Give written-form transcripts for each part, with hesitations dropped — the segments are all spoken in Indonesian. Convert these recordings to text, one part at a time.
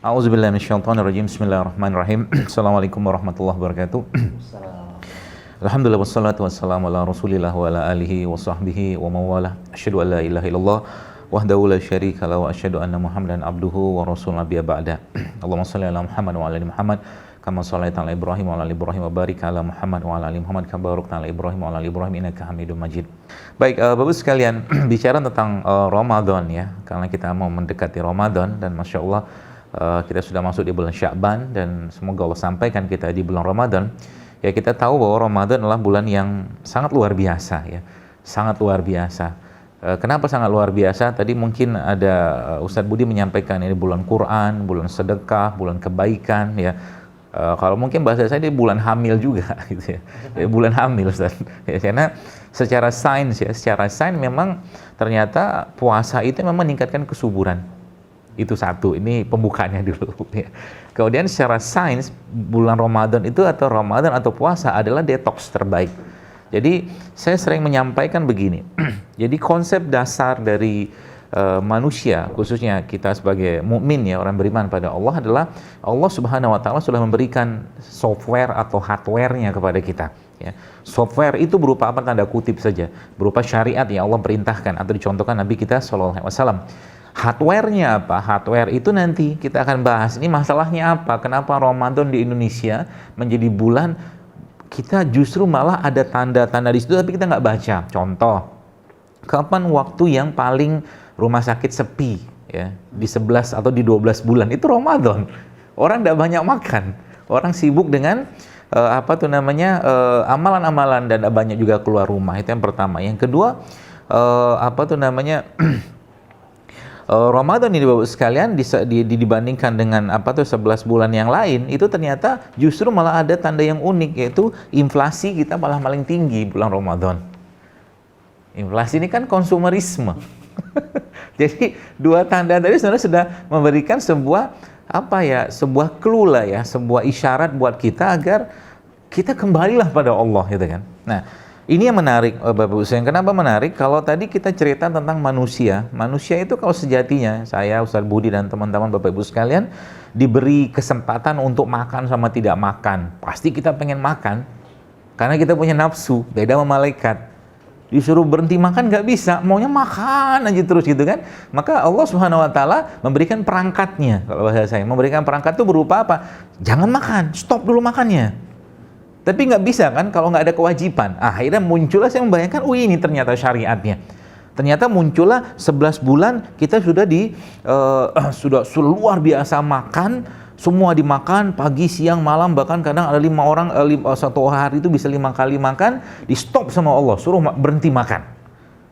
A'udzubillahi minasyaitonirrajim. Bismillahirrahmanirrahim. Assalamualaikum warahmatullahi wabarakatuh. Alhamdulillah wassalatu wassalamu ala Rasulillah wa ala alihi wa sahbihi wa mawalah. Asyhadu an la ilaha illallah wahdahu la syarika lahu wa asyhadu anna Muhammadan abduhu wa rasulun nabiyya ba'da. Allahumma shalli ala Muhammad wa ala ali Muhammad kama shallaita ala Ibrahim wa ala ali Ibrahim wa barik ala Muhammad wa ala ali Muhammad kama barakta ala Ibrahim wa ala ali Ibrahim innaka Hamidum Majid. Baik, Bapak sekalian, bicara tentang Ramadan ya, karena kita mau mendekati Ramadan dan Masya Allah kita sudah masuk di bulan Sya'ban dan semoga Allah sampaikan kita di bulan Ramadan. Ya, kita tahu bahwa Ramadan adalah bulan yang sangat luar biasa ya, sangat luar biasa. Kenapa sangat luar biasa? Tadi mungkin ada Ustadz Budi menyampaikan ini bulan Quran, bulan sedekah, bulan kebaikan ya. Kalau mungkin bahasa saya di bulan hamil juga gitu ya. Bulan hamil Ustaz. Ya, karena secara sains ya, secara sains memang ternyata puasa itu memang meningkatkan kesuburan. Itu satu, ini pembukaannya dulu ya. Kemudian secara sains bulan Ramadan itu atau Ramadan atau puasa adalah detox terbaik. Jadi saya sering menyampaikan begini. Jadi konsep dasar dari manusia, khususnya kita sebagai mukmin ya, orang beriman pada Allah, adalah Allah Subhanahu wa taala sudah memberikan software atau hardware-nya kepada kita ya. Software itu berupa apa, tanda kutip saja, berupa syariat yang Allah perintahkan atau dicontohkan Nabi kita sallallahu alaihi wasallam. Hardware-nya apa? Hardware itu nanti kita akan bahas. Ini masalahnya apa? Kenapa Ramadan di Indonesia menjadi bulan kita justru malah ada tanda-tanda di situ tapi kita nggak baca. Contoh, kapan waktu yang paling rumah sakit sepi ya, di 11 atau di 12 bulan itu Ramadan. Orang tidak banyak makan, orang sibuk dengan amalan-amalan dan banyak juga keluar rumah. Itu yang pertama. Yang kedua, Ramadan ini Bapak sekalian dibandingkan dengan 11 bulan yang lain, itu ternyata justru malah ada tanda yang unik, yaitu inflasi kita malah paling tinggi bulan Ramadan. Inflasi ini kan konsumerisme. Jadi dua tanda tadi sebenarnya sudah memberikan sebuah sebuah clue lah ya, sebuah isyarat buat kita agar kita kembalilah pada Allah gitu kan. Nah, ini yang menarik Bapak Ibu sekalian. Kenapa menarik? Kalau tadi kita cerita tentang manusia itu kalau sejatinya saya, Ustadz Budi dan teman-teman Bapak Ibu sekalian diberi kesempatan untuk makan sama tidak makan, pasti kita pengen makan karena kita punya nafsu, beda sama malaikat. Disuruh berhenti makan nggak bisa, maunya makan aja terus gitu kan. Maka Allah Subhanahu wa taala memberikan perangkatnya. Kalau bahasa saya, memberikan perangkat itu berupa apa? Jangan makan, stop dulu makannya. Tapi nggak bisa kan kalau nggak ada kewajiban. Akhirnya muncullah, saya membayangkan, ini ternyata syariatnya. Ternyata muncullah 11 bulan kita sudah sudah luar biasa makan, semua dimakan pagi, siang, malam, bahkan kadang ada 5 orang satu hari itu bisa 5 kali makan, di stop sama Allah, suruh berhenti makan.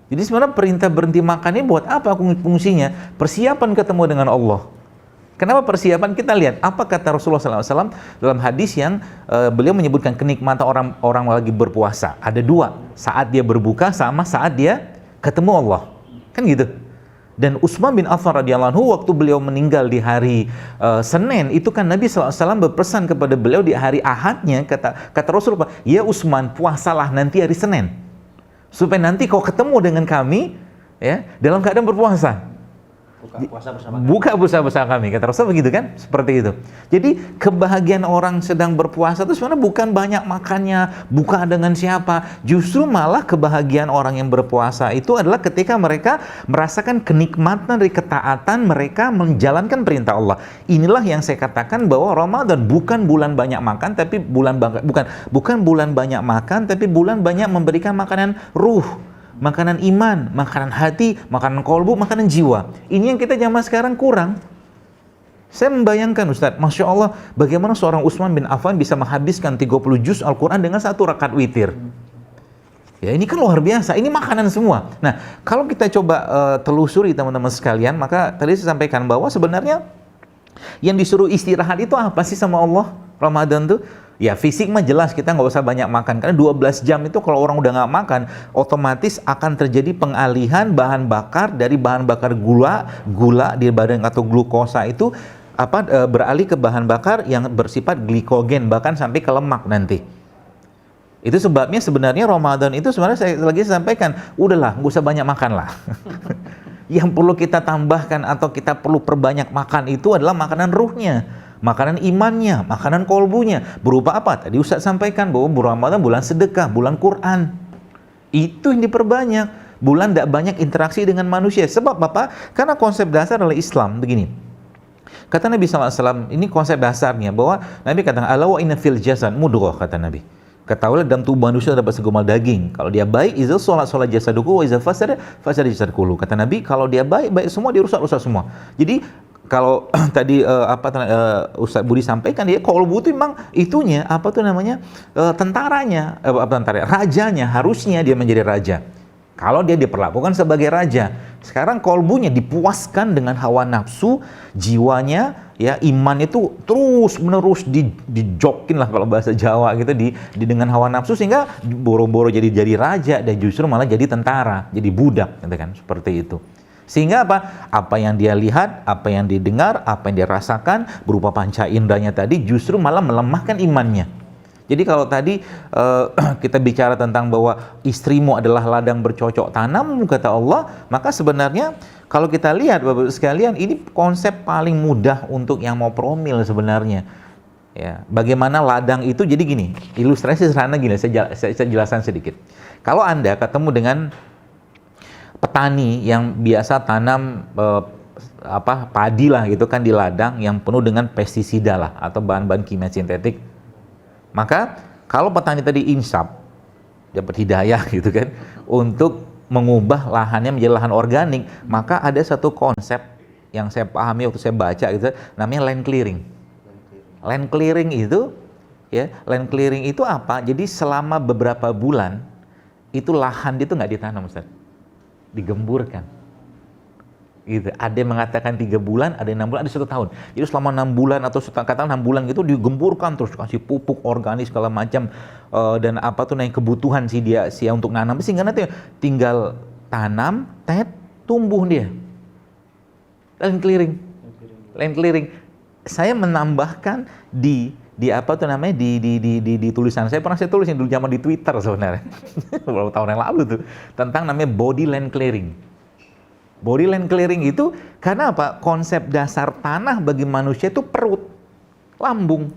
Jadi sebenarnya perintah berhenti makan ini buat apa fungsinya? Persiapan ketemu dengan Allah. Kenapa persiapan? Kita lihat apa kata Rasulullah SAW dalam hadis yang beliau menyebutkan kenikmatan orang lagi berpuasa. Ada 2, saat dia berbuka sama saat dia ketemu Allah. Kan gitu. Dan Utsman bin Affan radhiyallahu anhu waktu beliau meninggal di hari Senin, itu kan Nabi SAW berpesan kepada beliau di hari Ahadnya, kata Rasulullah, ya Utsman, puasalah nanti hari Senin supaya nanti kau ketemu dengan kami ya dalam keadaan berpuasa. Buka puasa bersama kami, kata Rasul begitu kan, seperti itu. Jadi kebahagiaan orang sedang berpuasa itu sebenarnya bukan banyak makannya, buka dengan siapa, justru malah kebahagiaan orang yang berpuasa itu adalah ketika mereka merasakan kenikmatan dari ketaatan mereka menjalankan perintah Allah. Inilah yang saya katakan bahwa Ramadan bukan bulan banyak makan, tapi bukan bulan banyak makan, tapi bulan banyak memberikan makanan ruh, makanan iman, makanan hati, makanan kolbu, makanan jiwa. Ini yang kita zaman sekarang kurang. Saya membayangkan Ustadz, Masya Allah, bagaimana seorang Utsman bin Affan bisa menghabiskan 30 juz Al-Quran dengan 1 rakaat witir. Ya, ini kan luar biasa, ini makanan semua. Nah, kalau kita coba telusuri teman-teman sekalian, maka tadi saya sampaikan bahwa sebenarnya yang disuruh istirahat itu apa sih sama Allah Ramadan tuh? Ya fisik mah jelas kita nggak usah banyak makan, karena 12 jam itu kalau orang udah nggak makan otomatis akan terjadi pengalihan bahan bakar dari bahan bakar gula di badan atau glukosa itu beralih ke bahan bakar yang bersifat glikogen, bahkan sampai ke lemak nanti. Itu sebabnya sebenarnya Ramadan itu sebenarnya saya lagi sampaikan, udahlah nggak usah banyak makan lah. Yang perlu kita tambahkan atau kita perlu perbanyak makan itu adalah makanan ruhnya, makanan imannya, makanan kolbunya. Berupa apa? Tadi Ustaz sampaikan bahwa bulan Ramadan bulan sedekah, bulan Quran. Itu yang diperbanyak. Bulan tidak banyak interaksi dengan manusia. Sebab apa? Karena konsep dasar adalah Islam. Begini. Kata Nabi SAW, ini konsep dasarnya, bahwa Nabi katakan, ala wa inna fil jasad mudghah, kata Nabi. Ketahuilah dalam tubuh manusia terdapat segumpal daging. Kalau dia baik, izal sholat jasaduku, wa izal fasada jasadukulu. Kata Nabi, kalau dia baik, baik semua, dia rusak semua. Jadi, kalau tadi Ustaz Budi sampaikan, dia kolbu itu memang itunya, tentaranya, rajanya, harusnya dia menjadi raja. Kalau dia diperlakukan sebagai raja. Sekarang kolbunya dipuaskan dengan hawa nafsu, jiwanya, ya iman itu terus menerus dijokin lah kalau bahasa Jawa gitu, dengan hawa nafsu, sehingga boro-boro jadi raja dan justru malah jadi tentara, jadi budak, gitu kan, seperti itu. Sehingga apa? Apa yang dia lihat, apa yang didengar, apa yang dia rasakan berupa panca inderanya tadi justru malah melemahkan imannya. Jadi kalau tadi kita bicara tentang bahwa istrimu adalah ladang bercocok tanam, kata Allah, maka sebenarnya kalau kita lihat Bapak sekalian, ini konsep paling mudah untuk yang mau promil sebenarnya. Ya, bagaimana ladang itu, jadi gini, ilustrasi sederhana gini, saya jelaskan sedikit. Kalau Anda ketemu dengan petani yang biasa tanam padi lah gitu kan di ladang yang penuh dengan pestisida lah atau bahan-bahan kimia sintetik, maka kalau petani tadi insaf, dapat hidayah gitu kan, untuk mengubah lahannya menjadi lahan organik, maka ada satu konsep yang saya pahami waktu saya baca gitu, namanya land clearing. Land clearing itu, ya, land clearing itu apa? Jadi selama beberapa bulan itu lahan itu nggak ditanam, Ustaz, digemburkan. Gitu. Ada yang mengatakan 3 bulan, ada yang 6 bulan, ada 1 tahun. Jadi selama 6 bulan atau katakan 6 bulan gitu digemburkan terus, kasih pupuk organik segala macam dan kebutuhan dia untuk nanam, sehingga nanti tinggal tanam, tumbuh dia. Land clearing. Saya menambahkan di tulisan saya, pernah saya tulis dulu zaman di Twitter sebenarnya. Beberapa tahun yang lalu tuh, tentang namanya body land clearing. Body land clearing itu karena apa? Konsep dasar tanah bagi manusia itu perut, lambung.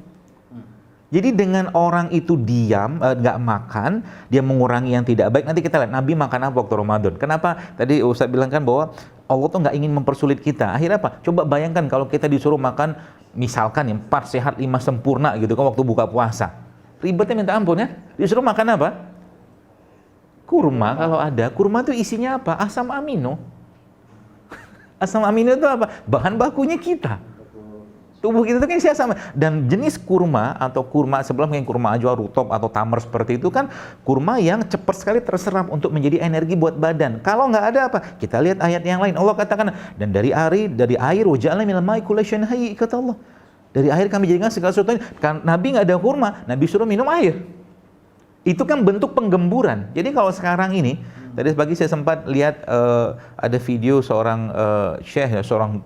Jadi dengan orang itu diam, nggak makan, dia mengurangi yang tidak baik. Nanti kita lihat Nabi makan apa waktu Ramadan. Kenapa? Tadi Ustaz bilang kan bahwa Allah tuh nggak ingin mempersulit kita. Akhirnya apa? Coba bayangkan kalau kita disuruh makan, misalkan 4 sehat 5 sempurna gitu kan waktu buka puasa. Ribetnya minta ampun ya. Disuruh makan apa? Kurma kalau ada. Kurma itu isinya apa? Asam amino. Asam amino itu apa? Bahan bakunya kita. Tubuh kita itu kan isi asam. Dan jenis kurma atau kurma sebelum yang kurma ajwa, rutop atau tamar seperti itu kan kurma yang cepat sekali terserap untuk menjadi energi buat badan. Kalau nggak ada apa? Kita lihat ayat yang lain. Allah katakan, dan dari air waja'alna minal ma'i kulla syai'in hayy, kata Allah. Dari air kami jadikan segala sesuatu. Kan Nabi nggak ada kurma, Nabi suruh minum air. Itu kan bentuk penggemburan. Jadi kalau sekarang ini, tadi pagi saya sempat lihat ada video seorang syekh, ya, seorang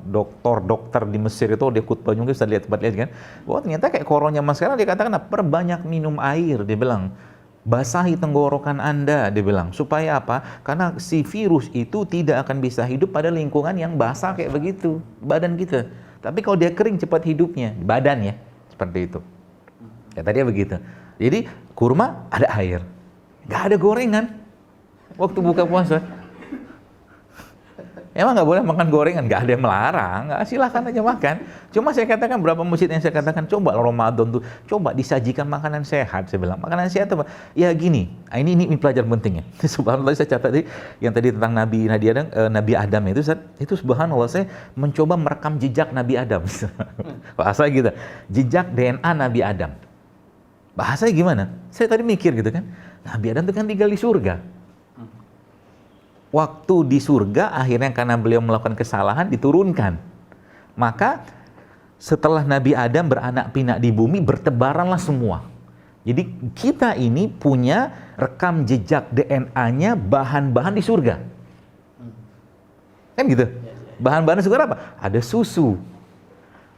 dokter di Mesir itu, dia khutbah juga, bisa lihat kan, bahwa ternyata kayak koronya mas sekarang, dia katakan perbanyak minum air, dia bilang, basahi tenggorokan Anda, dia bilang, supaya apa? Karena si virus itu tidak akan bisa hidup pada lingkungan yang basah kayak begitu, badan kita. Tapi kalau dia kering cepat hidupnya, badan ya, seperti itu. Ya tadi begitu. Jadi kurma ada air, nggak ada gorengan. Waktu buka puasa, emang nggak boleh makan gorengan, nggak ada yang melarang, nggak, silahkan aja makan. Cuma saya katakan berapa masjid yang saya katakan, coba Ramadan tuh, coba disajikan makanan sehat. Saya bilang makanan sehat apa? Ya gini, ini pelajaran pentingnya. Subhanallah, saya catat tadi yang tadi tentang Nabi Adam itu subhanallah, saya mencoba merekam jejak Nabi Adam. Bahasa gitu, jejak DNA Nabi Adam. Bahasanya gimana? Saya tadi mikir gitu kan, Nabi Adam itu kan tinggal di surga. Waktu di surga, akhirnya karena beliau melakukan kesalahan, diturunkan. Maka setelah Nabi Adam beranak pinak di bumi, bertebaranlah semua. Jadi kita ini punya rekam jejak DNA-nya bahan-bahan di surga. Kan gitu? Bahan-bahan di surga apa? Ada susu,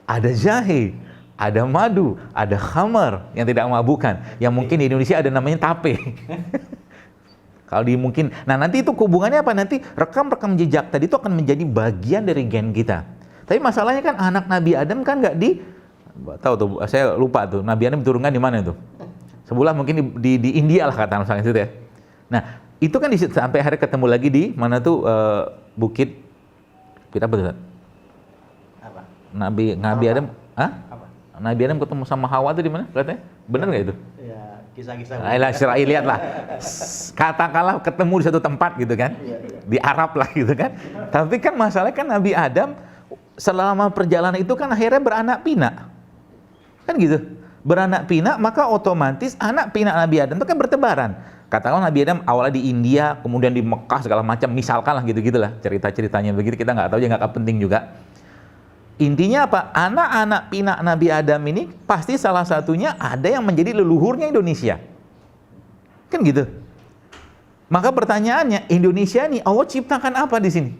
ada jahe, ada madu, ada khamar yang tidak mabukkan. Yang mungkin di Indonesia ada namanya tape. Kalau di mungkin, nah nanti itu hubungannya apa? Nanti rekam-rekam jejak tadi itu akan menjadi bagian dari gen kita. Tapi masalahnya kan anak Nabi Adam kan nggak tahu tuh, saya lupa tuh, Nabi Adam diturunkan di mana tuh? Sebulan mungkin di India lah kata misalnya itu ya. Nah itu kan sampai akhirnya ketemu lagi di mana tuh bukit kita betul. Apa? Nabi Adam, Apa? Nabi Adam ketemu sama Hawa tuh di mana? Katanya benar nggak itu? Ya kisah-kisah. Ayolah Israeliat lah. Katakanlah ketemu di satu tempat gitu kan, di Arab lah gitu kan. Tapi kan masalahnya kan Nabi Adam selama perjalanan itu kan akhirnya beranak pinak, kan gitu. Beranak pinak maka otomatis anak pinak Nabi Adam itu kan bertebaran. Katakanlah Nabi Adam awalnya di India, kemudian di Mekah segala macam, misalkan lah gitu-gitulah cerita-ceritanya begitu, kita nggak tahu ya, nggak penting juga. Intinya apa? Anak-anak pinak Nabi Adam ini pasti salah satunya ada yang menjadi leluhurnya Indonesia. Kan gitu. Maka pertanyaannya, Indonesia nih Allah ciptakan apa di sini?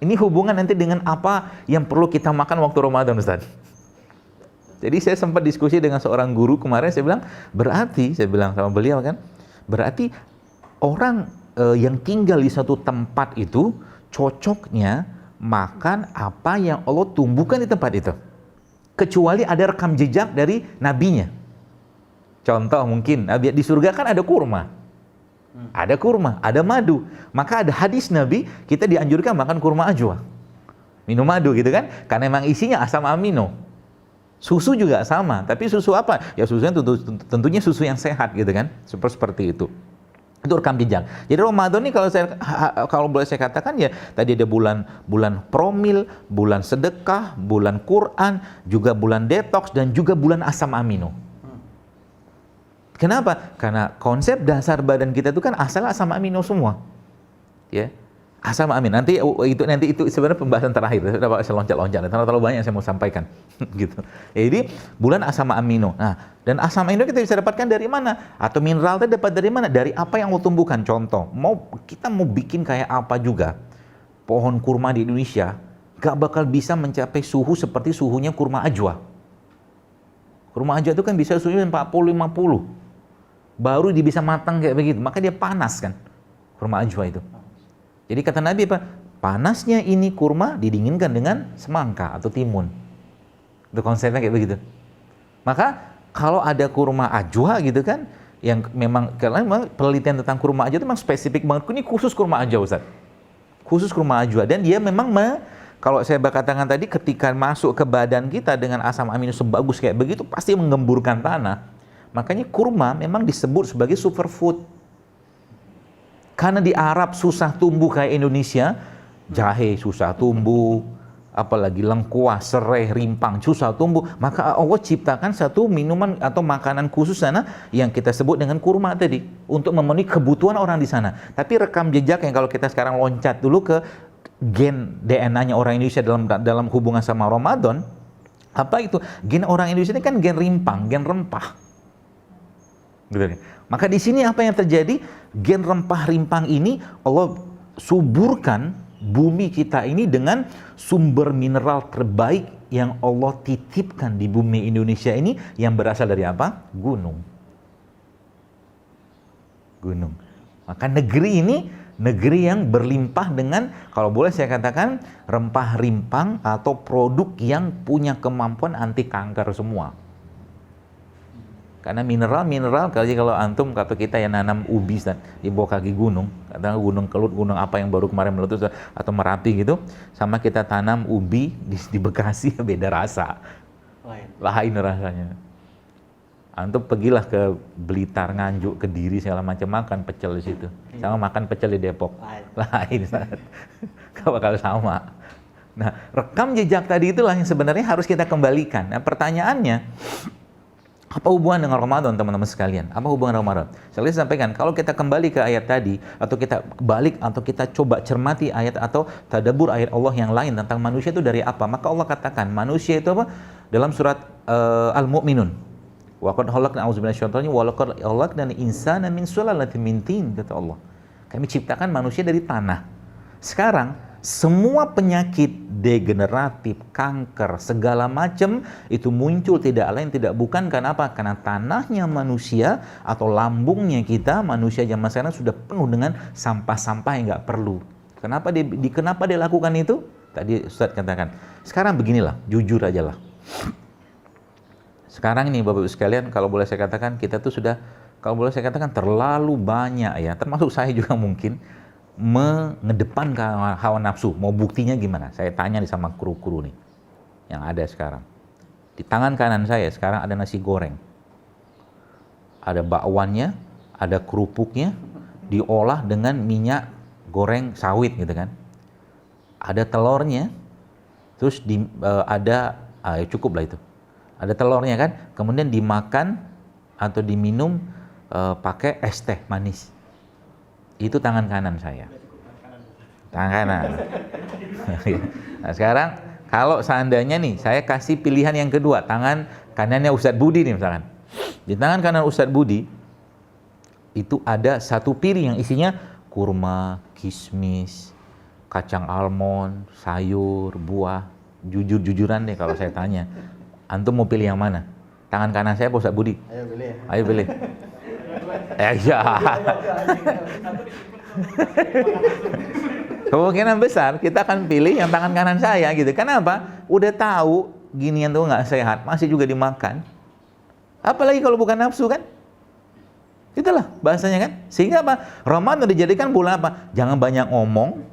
Ini hubungan nanti dengan apa yang perlu kita makan waktu Ramadan, Ustaz. Jadi saya sempat diskusi dengan seorang guru kemarin, saya bilang, berarti, saya bilang sama beliau kan, berarti orang yang tinggal di satu tempat itu cocoknya makan apa yang Allah tumbuhkan di tempat itu. Kecuali ada rekam jejak dari nabinya. Contoh mungkin, di surga kan ada kurma. Ada kurma, ada madu. Maka ada hadis Nabi, kita dianjurkan makan kurma ajwa. Minum madu gitu kan, karena memang isinya asam amino. Susu juga sama, tapi susu apa? Ya susunya tentunya susu yang sehat gitu kan, seperti itu. Itu rekam jejak. Jadi Ramadan ini kalau boleh saya katakan ya, tadi ada bulan promil, bulan sedekah, bulan Quran, juga bulan detox dan juga bulan asam amino. Kenapa? Karena konsep dasar badan kita itu kan asal asam amino semua. Ya. Asam amino. Nanti itu sebenarnya pembahasan terakhir. Saya loncat-loncat, terlalu banyak yang saya mau sampaikan. Gitu. Jadi bulan asam amino. Nah, dan asam amino kita bisa dapatkan dari mana? Atau mineral itu dapat dari mana? Dari apa yang Allah tumbuhkan. Contoh, kita mau bikin kayak apa juga, pohon kurma di Indonesia gak bakal bisa mencapai suhu seperti suhunya kurma ajwa. Kurma ajwa itu kan bisa suhunya 40-50. Baru dia bisa matang kayak begitu. Maka dia panas kan, kurma ajwa itu. Jadi kata Nabi apa? Panasnya ini kurma didinginkan dengan semangka atau timun. Itu konsepnya kayak begitu. Maka kalau ada kurma ajwa gitu kan, yang memang karena memang penelitian tentang kurma ajwa itu memang spesifik banget. Ini khusus kurma ajwa, Ustaz. Khusus kurma ajwa, dan dia memang kalau saya katakan tadi, ketika masuk ke badan kita dengan asam amino sebagus kayak begitu pasti menggemburkan tanah. Makanya kurma memang disebut sebagai superfood. Karena di Arab susah tumbuh kayak Indonesia, jahe susah tumbuh, apalagi lengkuas, serai, rimpang susah tumbuh. Maka Allah ciptakan satu minuman atau makanan khusus sana yang kita sebut dengan kurma tadi, untuk memenuhi kebutuhan orang di sana. Tapi rekam jejak yang kalau kita sekarang loncat dulu ke gen DNA-nya orang Indonesia dalam hubungan sama Ramadan, apa itu? Gen orang Indonesia ini kan gen rimpang, gen rempah. Gitu. Maka di sini apa yang terjadi? Gen rempah rimpang ini Allah suburkan bumi kita ini dengan sumber mineral terbaik yang Allah titipkan di bumi Indonesia ini, yang berasal dari apa? Gunung. Gunung. Maka negeri ini negeri yang berlimpah dengan, kalau boleh saya katakan, rempah rimpang atau produk yang punya kemampuan anti kanker semua. Karena mineral kalau antum kata kita yang nanam ubi di bawah kaki gunung, katakan gunung Kelut, gunung apa yang baru kemarin meletus, atau Merapi gitu, sama kita tanam ubi di Bekasi, beda rasa. Lain rasanya. Antum pergilah ke Blitar, Nganjuk, Kediri segala macam, makan pecel di situ. Sama makan pecel di Depok. Lain. Gak bakal sama. Nah, rekam jejak tadi itulah yang sebenarnya harus kita kembalikan. Nah, pertanyaannya, apa hubungan dengan Ramadan, teman-teman sekalian? Apa hubungan Ramadan? Saya sampaikan, kalau kita kembali ke ayat tadi, atau kita balik, atau kita coba cermati ayat atau tadabbur ayat Allah yang lain tentang manusia itu dari apa? Maka Allah katakan, manusia itu apa? Dalam surat Al-Mu'minun. Wa qad khalaqna a'udzubillahi minasyaitonir rajim wa laqad khalaqnal insana min sulalatin min tin, kata Allah. Kami ciptakan manusia dari tanah. Sekarang semua penyakit degeneratif, kanker, segala macam itu muncul tidak lain tidak bukan karena apa? Karena tanahnya manusia atau lambungnya kita manusia zaman sekarang sudah penuh dengan sampah-sampah yang nggak perlu. Kenapa dia lakukan itu? Tadi Ustadz katakan. Sekarang beginilah, jujur aja lah. Sekarang ini Bapak Ibu sekalian, kalau boleh saya katakan kita tuh sudah, kalau boleh saya katakan terlalu banyak ya, termasuk saya juga mungkin mengedepankan hawa nafsu. Mau buktinya gimana? Saya tanya nih sama kru-kru nih yang ada sekarang. Di tangan kanan saya sekarang ada nasi goreng. Ada bakwannya, ada kerupuknya, diolah dengan minyak goreng sawit gitu kan. Ada telurnya, terus cukup lah itu. Ada telurnya kan, kemudian dimakan atau diminum pakai es teh manis. Itu tangan kanan saya. Tangan kanan. Nah sekarang kalau seandainya nih saya kasih pilihan yang kedua, tangan kanannya Ustadz Budi nih misalkan. Di tangan kanan Ustadz Budi itu ada satu piring yang isinya kurma, kismis, kacang almond, sayur, buah. Jujur-jujuran deh kalau saya tanya. Antum mau pilih yang mana? Tangan kanan saya Ustadz Budi. Ayo pilih. Ayo pilih. Ya. Kemungkinan besar kita akan pilih yang tangan kanan saya gitu. Kenapa? Udah tahu ginian tuh nggak sehat, masih juga dimakan. Apalagi kalau bukan nafsu kan? Itulah bahasanya kan. Sehingga apa? Ramadan dijadikan bulan apa? Jangan banyak ngomong.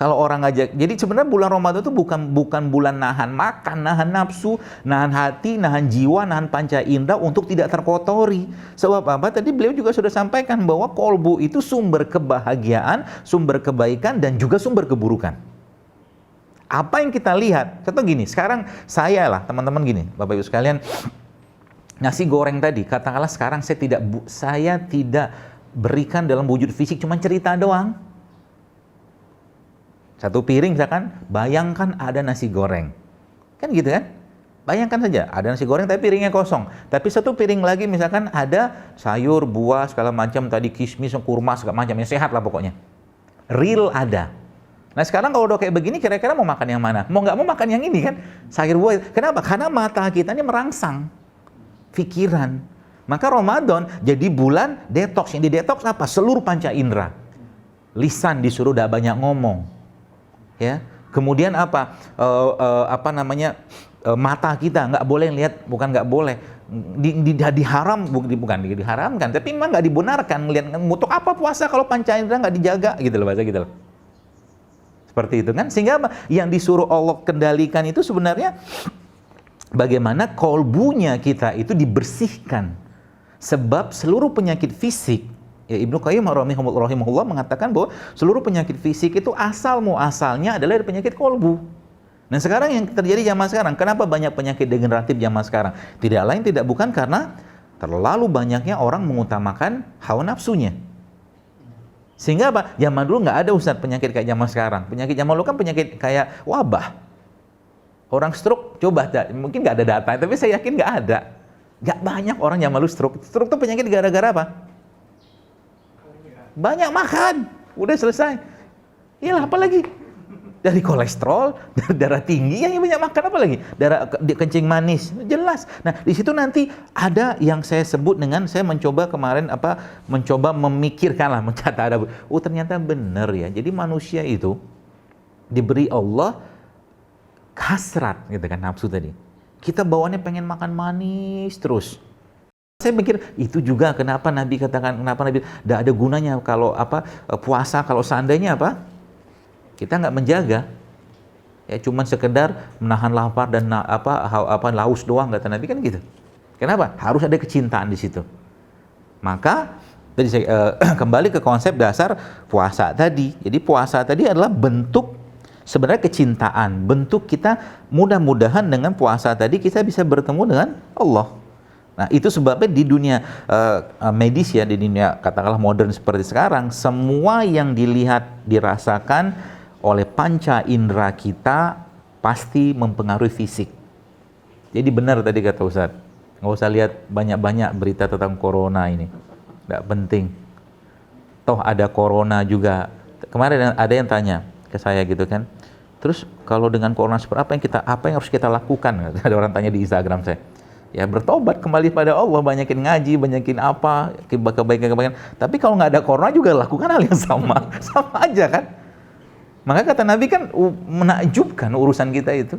Kalau orang ngajak, jadi sebenarnya bulan Ramadan itu bukan bulan nahan makan, nahan nafsu, nahan hati, nahan jiwa, nahan panca indera untuk tidak terkotori. Sebab apa? Tadi beliau juga sudah sampaikan bahwa kolbu itu sumber kebahagiaan, sumber kebaikan, dan juga sumber keburukan. Apa yang kita lihat? Contoh gini, sekarang saya lah, teman-teman gini, Bapak Ibu sekalian, nasi goreng tadi, katakanlah sekarang saya tidak berikan dalam wujud fisik, cuma cerita doang. Satu piring misalkan, bayangkan ada nasi goreng. Kan gitu kan? Bayangkan saja, ada nasi goreng tapi piringnya kosong. Tapi satu piring lagi misalkan ada sayur, buah, segala macam, tadi kismis, kurma, segala macam. Yang sehat lah pokoknya. Real ada. Nah sekarang kalau udah kayak begini, kira-kira mau makan yang mana? Mau nggak mau makan yang ini kan? Sayur buah. Kenapa? Karena mata kita ini merangsang. Pikiran. Maka Ramadan jadi bulan detox. Yang di detox apa? Seluruh panca indera. Lisan disuruh tidak banyak ngomong. Ya, kemudian mata kita nggak boleh lihat, bukan nggak boleh, diharamkan, tapi memang nggak dibenarkan ngelihat. Untuk apa puasa kalau panca indera nggak dijaga gitu loh, bahasa gitu loh. Seperti itu kan, sehingga yang disuruh Allah kendalikan itu sebenarnya bagaimana kolbunya kita itu dibersihkan, sebab seluruh penyakit fisik. Ya, Ibnu Qayyim rahimahullah mengatakan bahwa seluruh penyakit fisik itu asalnya adalah dari penyakit kolbu. Nah sekarang yang terjadi zaman sekarang, kenapa banyak penyakit degeneratif zaman sekarang? Tidak lain tidak bukan karena terlalu banyaknya orang mengutamakan hawa nafsunya. Sehingga apa? Zaman dulu nggak ada Ustaz penyakit kayak zaman sekarang. Penyakit zaman dulu kan penyakit kayak wabah. Orang stroke, coba mungkin nggak ada data, tapi saya yakin nggak ada. Nggak banyak orang zaman dulu stroke. Stroke itu penyakit gara-gara apa? Banyak makan, udah selesai. Iyalah, apalagi dari kolesterol, dari darah tinggi, yang banyak makan apa lagi? Darah kencing manis, jelas. Nah, di situ nanti ada yang saya sebut dengan, saya mencoba kemarin mencoba memikirkan lah, mencatat. Oh ternyata benar ya. Jadi manusia itu diberi Allah hasrat, gitu kan, nafsu tadi. Kita bawaannya pengen makan manis terus. Saya mikir itu juga kenapa Nabi tidak ada gunanya kalau puasa kalau seandainya kita nggak menjaga, ya cuman sekedar menahan lapar dan laus doang, kata Nabi kan gitu. Kenapa? Harus ada kecintaan di situ. Maka tadi saya kembali ke konsep dasar puasa tadi. Jadi puasa tadi adalah bentuk sebenarnya kecintaan, bentuk kita mudah-mudahan dengan puasa tadi kita bisa bertemu dengan Allah. Nah itu sebabnya di dunia medis ya, di dunia katakanlah modern seperti sekarang, semua yang dilihat, dirasakan oleh panca indera kita pasti mempengaruhi fisik. Jadi benar tadi kata Ustadz, nggak usah lihat banyak-banyak berita tentang corona ini, nggak penting. Toh ada corona juga. Kemarin ada yang tanya ke saya gitu kan, Terus kalau dengan corona seperti apa yang harus kita lakukan? Ada orang tanya di Instagram saya. Ya bertobat kembali pada Allah, banyakin ngaji, banyakin apa, kebaikan-kebaikan. Tapi kalau nggak ada corona juga lakukan hal yang sama, sama aja kan. Maka kata Nabi kan menakjubkan urusan kita itu.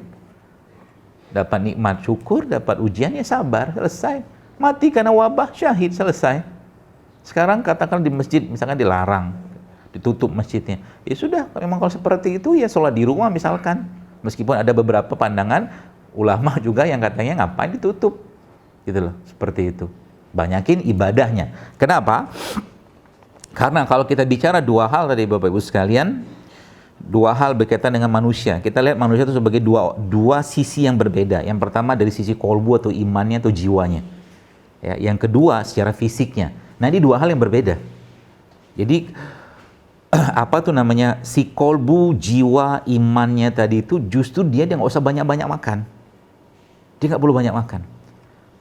Dapat nikmat syukur, dapat ujian ya sabar, selesai. Mati karena wabah, syahid, selesai. Sekarang katakan di masjid, misalkan dilarang, ditutup masjidnya. Ya sudah, memang kalau seperti itu ya sholat di rumah misalkan. Meskipun ada beberapa pandangan ulama juga yang katanya ngapain ditutup. Gitu loh, seperti itu. Banyakin ibadahnya. Kenapa? Karena kalau kita bicara dua hal tadi Bapak Ibu sekalian, dua hal berkaitan dengan manusia. Kita lihat manusia itu sebagai dua sisi yang berbeda. Yang pertama dari sisi kolbu atau imannya atau jiwanya. Ya, yang kedua secara fisiknya. Nah ini dua hal yang berbeda. Jadi apa tuh namanya, si kolbu, jiwa, imannya tadi itu justru dia nggak usah banyak-banyak makan. Dia nggak perlu banyak makan.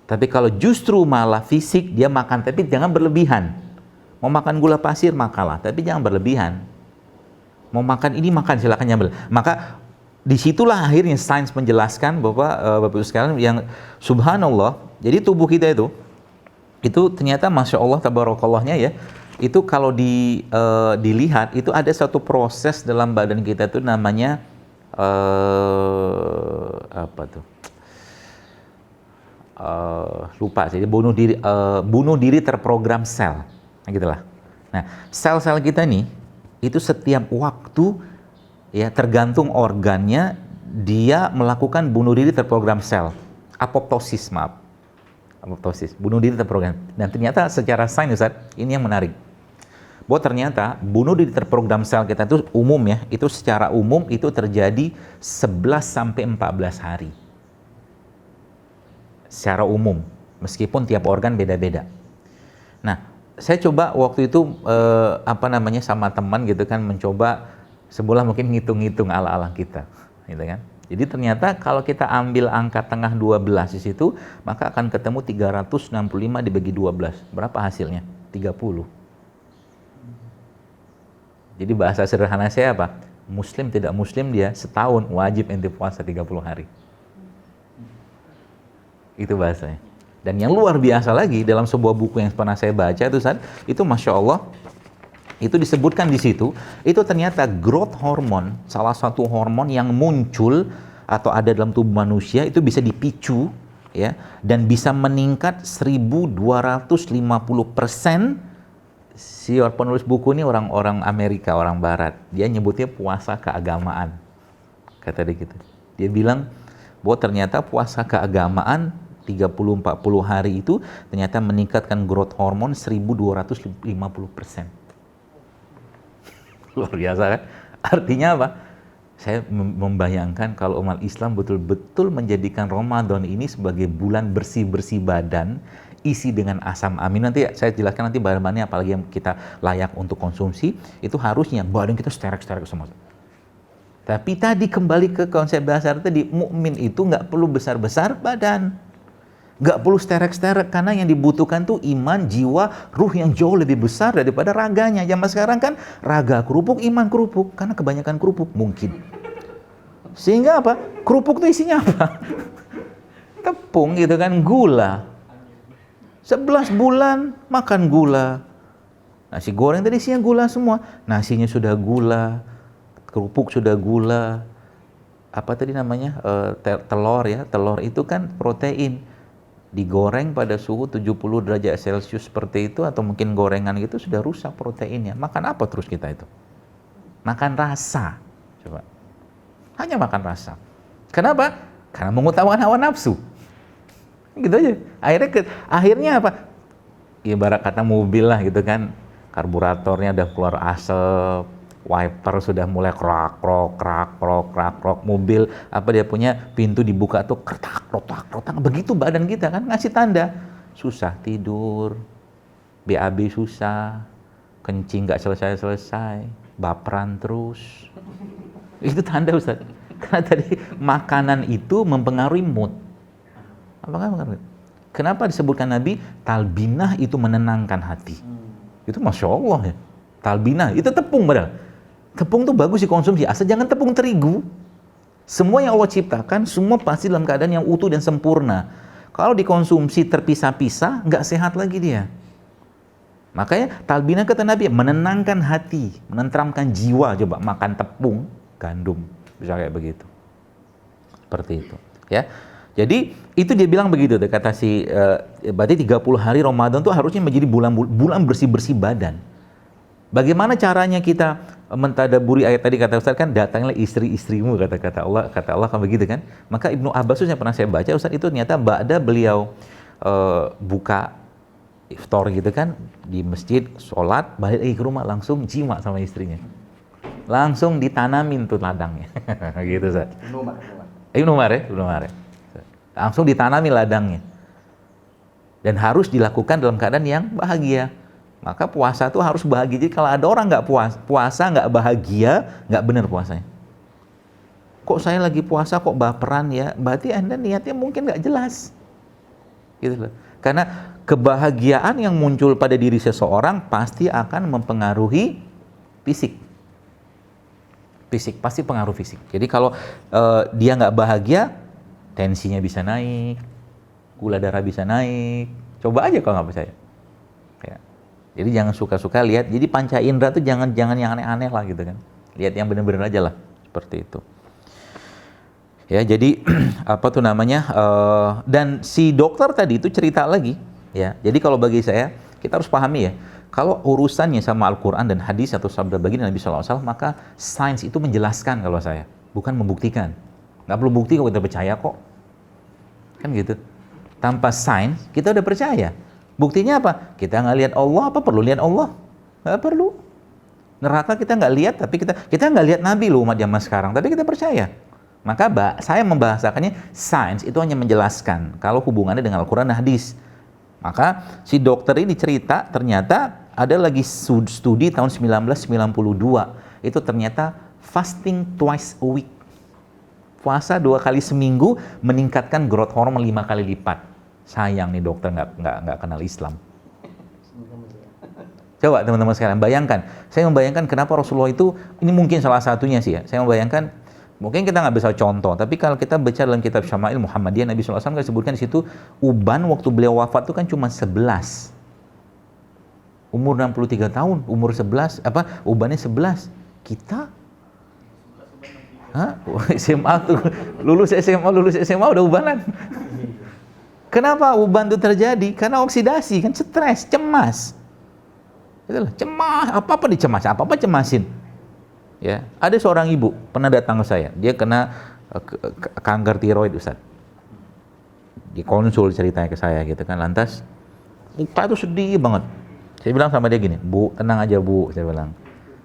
Tapi kalau justru malah fisik, dia makan tapi jangan berlebihan. Mau makan gula pasir, makalah, tapi jangan berlebihan. Mau makan ini, makan, silakan nyambel. Maka disitulah akhirnya sains menjelaskan bahwa Bapak Ibu sekalian yang subhanallah, jadi tubuh kita itu ternyata Masya Allah, tabarakallahnya ya, itu kalau dilihat itu ada satu proses dalam badan kita itu namanya lupa sih, bunuh diri terprogram sel, nah, gitulah. Nah sel-sel kita nih itu setiap waktu ya tergantung organnya dia melakukan bunuh diri terprogram sel, apoptosis, bunuh diri terprogram. Dan ternyata secara sains Ustaz, ini yang menarik. Bahwa ternyata bunuh diri terprogram sel kita itu umum ya, itu secara umum itu terjadi 11 sampai 14 hari. Secara umum, meskipun tiap organ beda-beda. Nah, saya coba waktu itu sama teman gitu kan, mencoba sebulan mungkin ngitung-ngitung ala-ala kita, gitu kan. Jadi ternyata kalau kita ambil angka tengah 12 di situ, maka akan ketemu 365 dibagi 12. Berapa hasilnya? 30. Jadi bahasa sederhana saya apa? Muslim tidak muslim dia setahun wajib ente puasa 30 hari. Itu bahasanya. Dan yang luar biasa lagi dalam sebuah buku yang pernah saya baca itu Masya Allah, itu disebutkan di situ, itu ternyata growth hormone, salah satu hormon yang muncul atau ada dalam tubuh manusia itu bisa dipicu ya, dan bisa meningkat 1250%. Si penulis buku ini orang Amerika, orang Barat. Dia nyebutnya puasa keagamaan. Kata dia gitu. Dia bilang bahwa ternyata puasa keagamaan 30-40 hari itu ternyata meningkatkan growth hormone 1250%. Luar biasa kan? Artinya apa? Saya membayangkan kalau umat Islam betul-betul menjadikan Ramadan ini sebagai bulan bersih-bersih badan, isi dengan asam amin. Nanti saya jelaskan nanti bahan-bahannya, apalagi yang kita layak untuk konsumsi, itu harusnya badan kita sterek-sterek semua. Tapi tadi kembali ke konsep dasar tadi, mukmin itu nggak perlu besar-besar badan, nggak perlu sterek-sterek, karena yang dibutuhkan tuh iman, jiwa, ruh yang jauh lebih besar daripada raganya. Zaman sekarang kan raga kerupuk, iman kerupuk, karena kebanyakan kerupuk mungkin. Sehingga apa? Kerupuk tuh isinya apa? Tepung gitu kan, gula. 11 bulan makan gula. Nasi goreng tadi isinya gula semua. Nasinya sudah gula, kerupuk sudah gula. Apa tadi namanya? Telur ya. Telur itu kan protein. Digoreng pada suhu 70 derajat Celcius seperti itu, atau mungkin gorengan gitu, sudah rusak proteinnya. Makan apa terus kita itu? Makan rasa. Coba. Hanya makan rasa. Kenapa? Karena mengutamakan hawa nafsu. Gitu aja. Akhirnya apa? Ibarat kata mobil lah gitu kan, karburatornya udah keluar asap, wiper sudah mulai krak krok, mobil apa dia punya pintu dibuka tuh kertak, begitu badan kita kan ngasih tanda susah tidur, BAB susah, kencing nggak selesai, baperan terus. Itu tanda Ustaz. Karena tadi makanan itu mempengaruhi mood. Kenapa disebutkan Nabi talbinah itu menenangkan hati? Itu Masya Allah ya. Talbinah itu tepung padahal. Tepung tuh bagus dikonsumsi, asal jangan tepung terigu. Semua yang Allah ciptakan, semua pasti dalam keadaan yang utuh dan sempurna. Kalau dikonsumsi terpisah-pisah, nggak sehat lagi dia. Makanya talbina kata Nabi, menenangkan hati, menenteramkan jiwa. Coba makan tepung, gandum, bisa kayak begitu. Seperti itu, ya. Jadi itu dia bilang begitu, kata si berarti 30 hari Ramadan tuh harusnya menjadi bulan bersih-bersih badan. Bagaimana caranya kita mentadaburi ayat tadi, kata Ustaz kan, datanglah istri-istrimu, kata Allah kan begitu kan. Maka Ibnu Abbas itu yang pernah saya baca, Ustaz, itu ternyata ba'da beliau buka iftar gitu kan di masjid, sholat, balik lagi ke rumah langsung jima sama istrinya. Langsung ditanamin tuh ladangnya. Gitu, Ustaz. Ibnu Umar ya. Langsung ditanami ladangnya. Dan harus dilakukan dalam keadaan yang bahagia. Maka puasa itu harus bahagia. Jadi kalau ada orang nggak puasa nggak bahagia, nggak benar puasanya. Kok saya lagi puasa kok baperan ya? Berarti Anda niatnya mungkin nggak jelas. Gitu loh. Karena kebahagiaan yang muncul pada diri seseorang pasti akan mempengaruhi fisik. Fisik pasti pengaruh fisik. Jadi kalau dia nggak bahagia, tensinya bisa naik, gula darah bisa naik. Coba aja kalau nggak percaya. Ya. Jadi jangan suka-suka lihat. Jadi panca indera tuh jangan yang aneh-aneh lah gitu kan. Lihat yang benar-benar aja lah, seperti itu. Ya, jadi apa tuh namanya? Dan si dokter tadi itu cerita lagi, ya. Jadi kalau bagi saya, kita harus pahami ya. Kalau urusannya sama Al-Quran dan hadis atau sabda baginda Nabi SAW, maka sains itu menjelaskan kalau saya, bukan membuktikan. Nggak perlu bukti kok kita percaya kok. Kan gitu. Tanpa sains, kita udah percaya. Buktinya apa? Kita nggak lihat Allah, apa perlu lihat Allah? Nggak perlu. Neraka kita nggak lihat, tapi kita nggak lihat Nabi loh umat zaman sekarang, tapi kita percaya. Maka saya membahasakannya, sains itu hanya menjelaskan kalau hubungannya dengan Al-Quran dan hadis. Maka si dokter ini cerita, ternyata ada lagi studi tahun 1992, itu ternyata fasting twice a week. Puasa 2 kali seminggu meningkatkan growth hormone 5 kali lipat. Sayang nih dokter nggak kenal Islam. Coba teman-teman sekalian bayangkan. Saya membayangkan kenapa Rasulullah itu, ini mungkin salah satunya sih ya. Saya membayangkan, mungkin kita nggak bisa contoh, tapi kalau kita baca dalam kitab Syama'il Muhammadiyah, Nabi SAW kan disebutkan di situ, uban waktu beliau wafat itu kan cuma 11. Umur 63 tahun, umur 11, ubannya 11. Kita SMA tuh, lulus SMA udah ubanan. Kenapa uban itu terjadi? Karena oksidasi, kan stres, cemas. Itulah, cemas, apa-apa dicemas, apa-apa cemasin. Ya, ada seorang ibu pernah datang ke saya, dia kena kanker tiroid, Ustaz. Dikonsul ceritanya ke saya gitu kan, lantas muka itu sedih banget. Saya bilang sama dia gini, Bu, tenang aja Bu, saya bilang.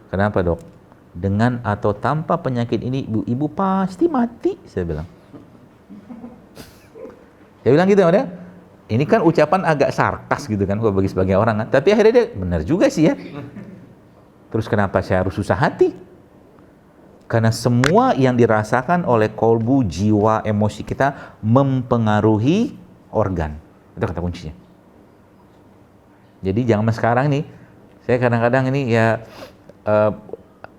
Kenapa dok? Dengan atau tanpa penyakit ini, ibu pasti mati, saya bilang. Saya bilang gitu sama dia. Ini kan ucapan agak sarkas gitu kan, bagi sebagian orang kan. Tapi akhirnya dia, benar juga sih ya. Terus kenapa saya harus susah hati? Karena semua yang dirasakan oleh kolbu, jiwa, emosi kita mempengaruhi organ. Itu kata kuncinya. Jadi jangan sekarang nih, saya kadang-kadang ini ya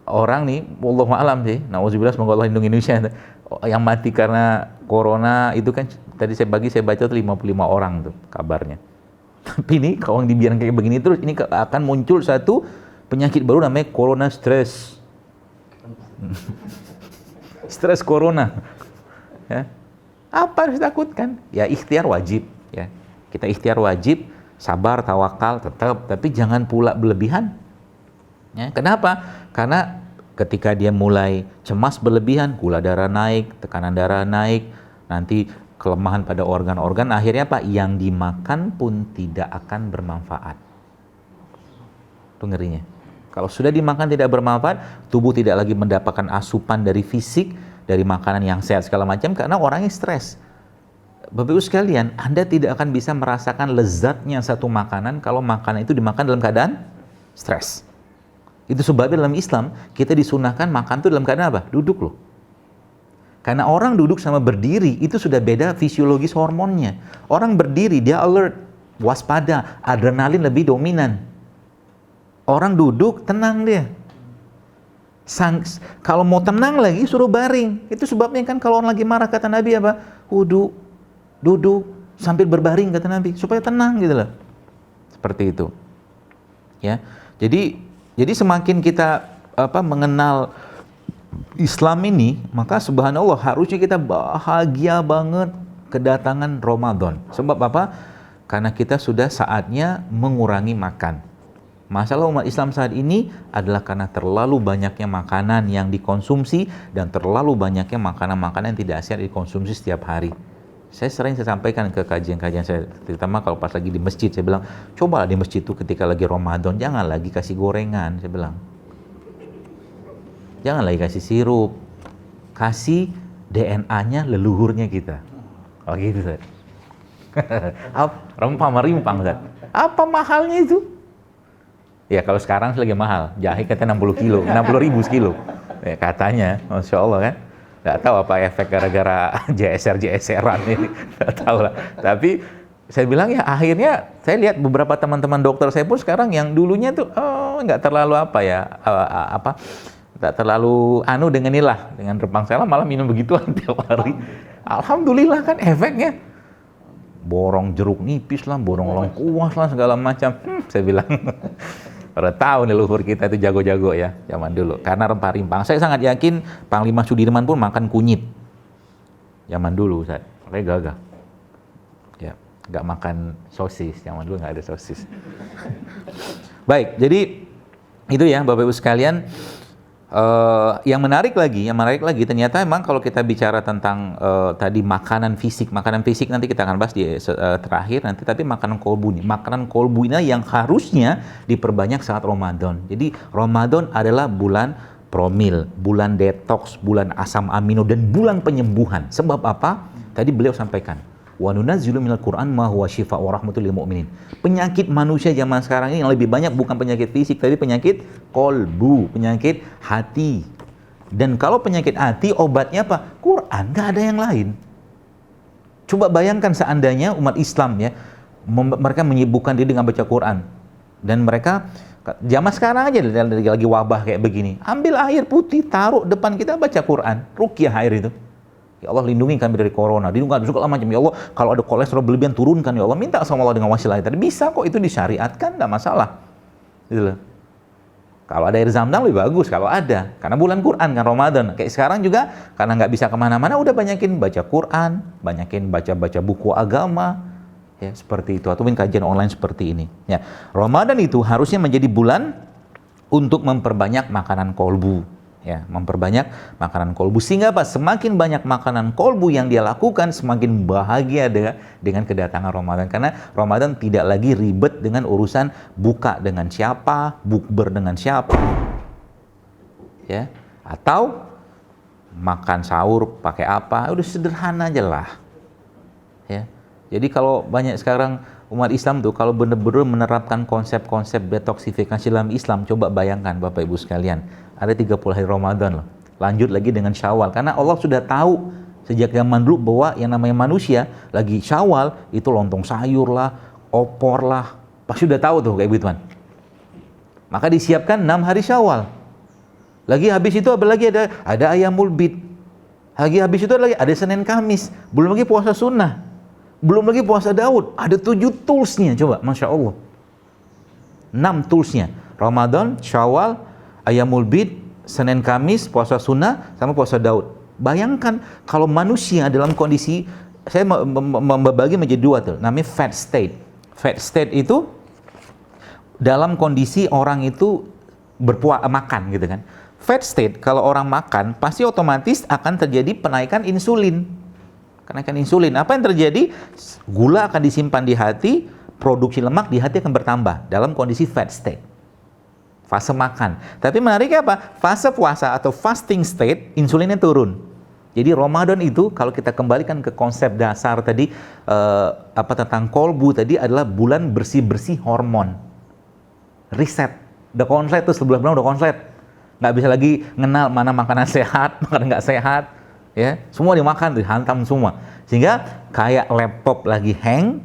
orang nih, wallahu a'lam sih, na'udzubillah, semoga Allah lindungi Indonesia, yang mati karena corona itu kan tadi saya baca tuh 55 orang tuh kabarnya. Tapi ini kalau dibiarkan kayak begini terus, ini akan muncul satu penyakit baru namanya corona stress. Stres corona. Ya. Apa harus ditakutkan? Ya ikhtiar wajib ya. Kita ikhtiar wajib, sabar, tawakal tetap, tapi jangan pula berlebihan. Ya, kenapa? Karena ketika dia mulai cemas berlebihan, gula darah naik, tekanan darah naik, nanti kelemahan pada organ-organ, akhirnya apa? Yang dimakan pun tidak akan bermanfaat. Itu ngerinya. Kalau sudah dimakan tidak bermanfaat, tubuh tidak lagi mendapatkan asupan dari fisik, dari makanan yang sehat segala macam, karena orangnya stres. Bapak Ibu sekalian, Anda tidak akan bisa merasakan lezatnya satu makanan kalau makanan itu dimakan dalam keadaan stres. Itu sebabnya dalam Islam, kita disunahkan makan itu dalam keadaan apa? Duduk loh. Karena orang duduk sama berdiri, itu sudah beda fisiologis hormonnya. Orang berdiri, dia alert, waspada, adrenalin lebih dominan. Orang duduk, tenang dia. Kalau mau tenang lagi suruh baring. Itu sebabnya kan kalau orang lagi marah kata Nabi apa? Wudu, duduk sambil berbaring kata Nabi supaya tenang gitu loh. Seperti itu. Ya. Jadi semakin kita mengenal Islam ini, maka subhanallah harusnya kita bahagia banget kedatangan Ramadan. Sebab apa? Karena kita sudah saatnya mengurangi makan. Masalah umat Islam saat ini adalah karena terlalu banyaknya makanan yang dikonsumsi dan terlalu banyaknya makanan-makanan yang tidak sehat dikonsumsi setiap hari. Saya sering sampaikan ke kajian-kajian saya, terutama kalau pas lagi di masjid, saya bilang, cobalah di masjid itu ketika lagi Ramadan, jangan lagi kasih gorengan, saya bilang. Jangan lagi kasih sirup, kasih DNA-nya leluhurnya kita. Oh gitu, Ustaz. Rempah-rimpang, Ustaz. Apa mahalnya itu? Ya kalau sekarang lagi mahal, jahe katanya 60 kilo, 60 ribu sekilo. Ya, katanya, Masya Allah kan. Nggak tahu apa efek gara-gara JSR-JSR-an ini, nggak tahu lah. Tapi saya bilang ya akhirnya saya lihat beberapa teman-teman dokter saya pun sekarang yang dulunya tuh nggak terlalu nggak terlalu dengan inilah, dengan rempang salam malah minum begituan tiap hari. Alhamdulillah kan efeknya. Borong jeruk nipis lah, borong lengkuas lah, segala macam. Saya bilang, pada tahu nih leluhur kita itu jago-jago ya, zaman dulu. Karena rempah-rimpang. Saya sangat yakin Panglima Sudirman pun makan kunyit. Zaman dulu, Ustaz. Makanya gagah. Ya, nggak makan sosis. Zaman dulu nggak ada sosis. Baik, jadi itu ya Bapak Ibu sekalian. Yang menarik lagi ternyata memang kalau kita bicara tentang tadi makanan fisik nanti kita akan bahas di terakhir nanti, tapi makanan kolbu ini yang harusnya diperbanyak saat Ramadan. Jadi Ramadan adalah bulan promil, bulan detox, bulan asam amino dan bulan penyembuhan. Sebab apa? Tadi beliau sampaikan, wa nunazzilu minal Qur'an ma huwa syifaa wa rahmatul lil mu'minin. Penyakit manusia zaman sekarang ini yang lebih banyak bukan penyakit fisik, tapi penyakit kolbu, penyakit hati. Dan kalau penyakit hati obatnya apa? Quran, nggak ada yang lain. Coba bayangkan seandainya umat Islam ya, mereka menyibukkan diri dengan baca Quran. Dan mereka zaman sekarang aja lagi wabah kayak begini, ambil air putih, taruh depan kita, baca Quran, ruqyah air itu. Ya Allah, lindungi kami dari corona, lindungi segala macam. Ya Allah, kalau ada kolesterol berlebihan turunkan ya Allah. Minta sama Allah dengan wasilah tadi. Bisa kok, itu disyariatkan, enggak masalah. Gitu loh. Kalau ada air zam-zam lebih bagus kalau ada, karena bulan Quran kan Ramadan. Kayak sekarang juga karena nggak bisa kemana-mana, udah banyakin baca Quran, banyakin baca buku agama, ya seperti itu, ataupun kajian online seperti ini. Ya, Ramadan itu harusnya menjadi bulan untuk memperbanyak makanan kolbu. Ya, memperbanyak makanan kolbu, sehingga apa? Semakin banyak makanan kolbu yang dia lakukan, semakin bahagia dengan kedatangan Ramadan. Karena Ramadan tidak lagi ribet dengan urusan buka dengan siapa, bukber dengan siapa, ya, atau makan sahur pakai apa, udah sederhana aja lah. Ya, jadi kalau banyak sekarang umat Islam tuh kalau benar-benar menerapkan konsep-konsep detoksifikasi dalam Islam, coba bayangkan Bapak Ibu sekalian, ada 30 hari Ramadan loh. Lanjut lagi dengan Syawal. Karena Allah sudah tahu sejak zaman dulu bahwa yang namanya manusia lagi Syawal itu lontong sayur lah, opor lah. Pasti udah tahu tuh kayak begituan. Maka disiapkan 6 hari Syawal. Lagi habis itu apa lagi ada Ayamul Bid. Lagi habis itu ada Senin Kamis. Belum lagi puasa sunnah. Belum lagi puasa Daud. Ada 7 toolsnya, coba, Masya Allah. 6 toolsnya. Ramadan, Syawal, Ayamul Bid, Senin Kamis, puasa sunnah, sama puasa Daud. Bayangkan kalau manusia dalam kondisi, saya membagi menjadi 2 tuh, namanya fat state. Fat state itu dalam kondisi orang itu makan gitu kan. Fat state, kalau orang makan, pasti otomatis akan terjadi penaikan insulin. Kenaikan insulin. Apa yang terjadi? Gula akan disimpan di hati, produksi lemak di hati akan bertambah dalam kondisi fat state. Fase makan. Tapi menariknya apa? Fase puasa atau fasting state, insulinnya turun. Jadi Ramadan itu kalau kita kembalikan ke konsep dasar tadi tentang kolbu tadi adalah bulan bersih-bersih hormon. Reset. Udah konslet tuh, sebelah bulan udah konslet. Nggak bisa lagi ngenal mana makanan sehat, makanan nggak sehat. Ya, semua dimakan, dihantam semua. Sehingga kayak laptop lagi hang,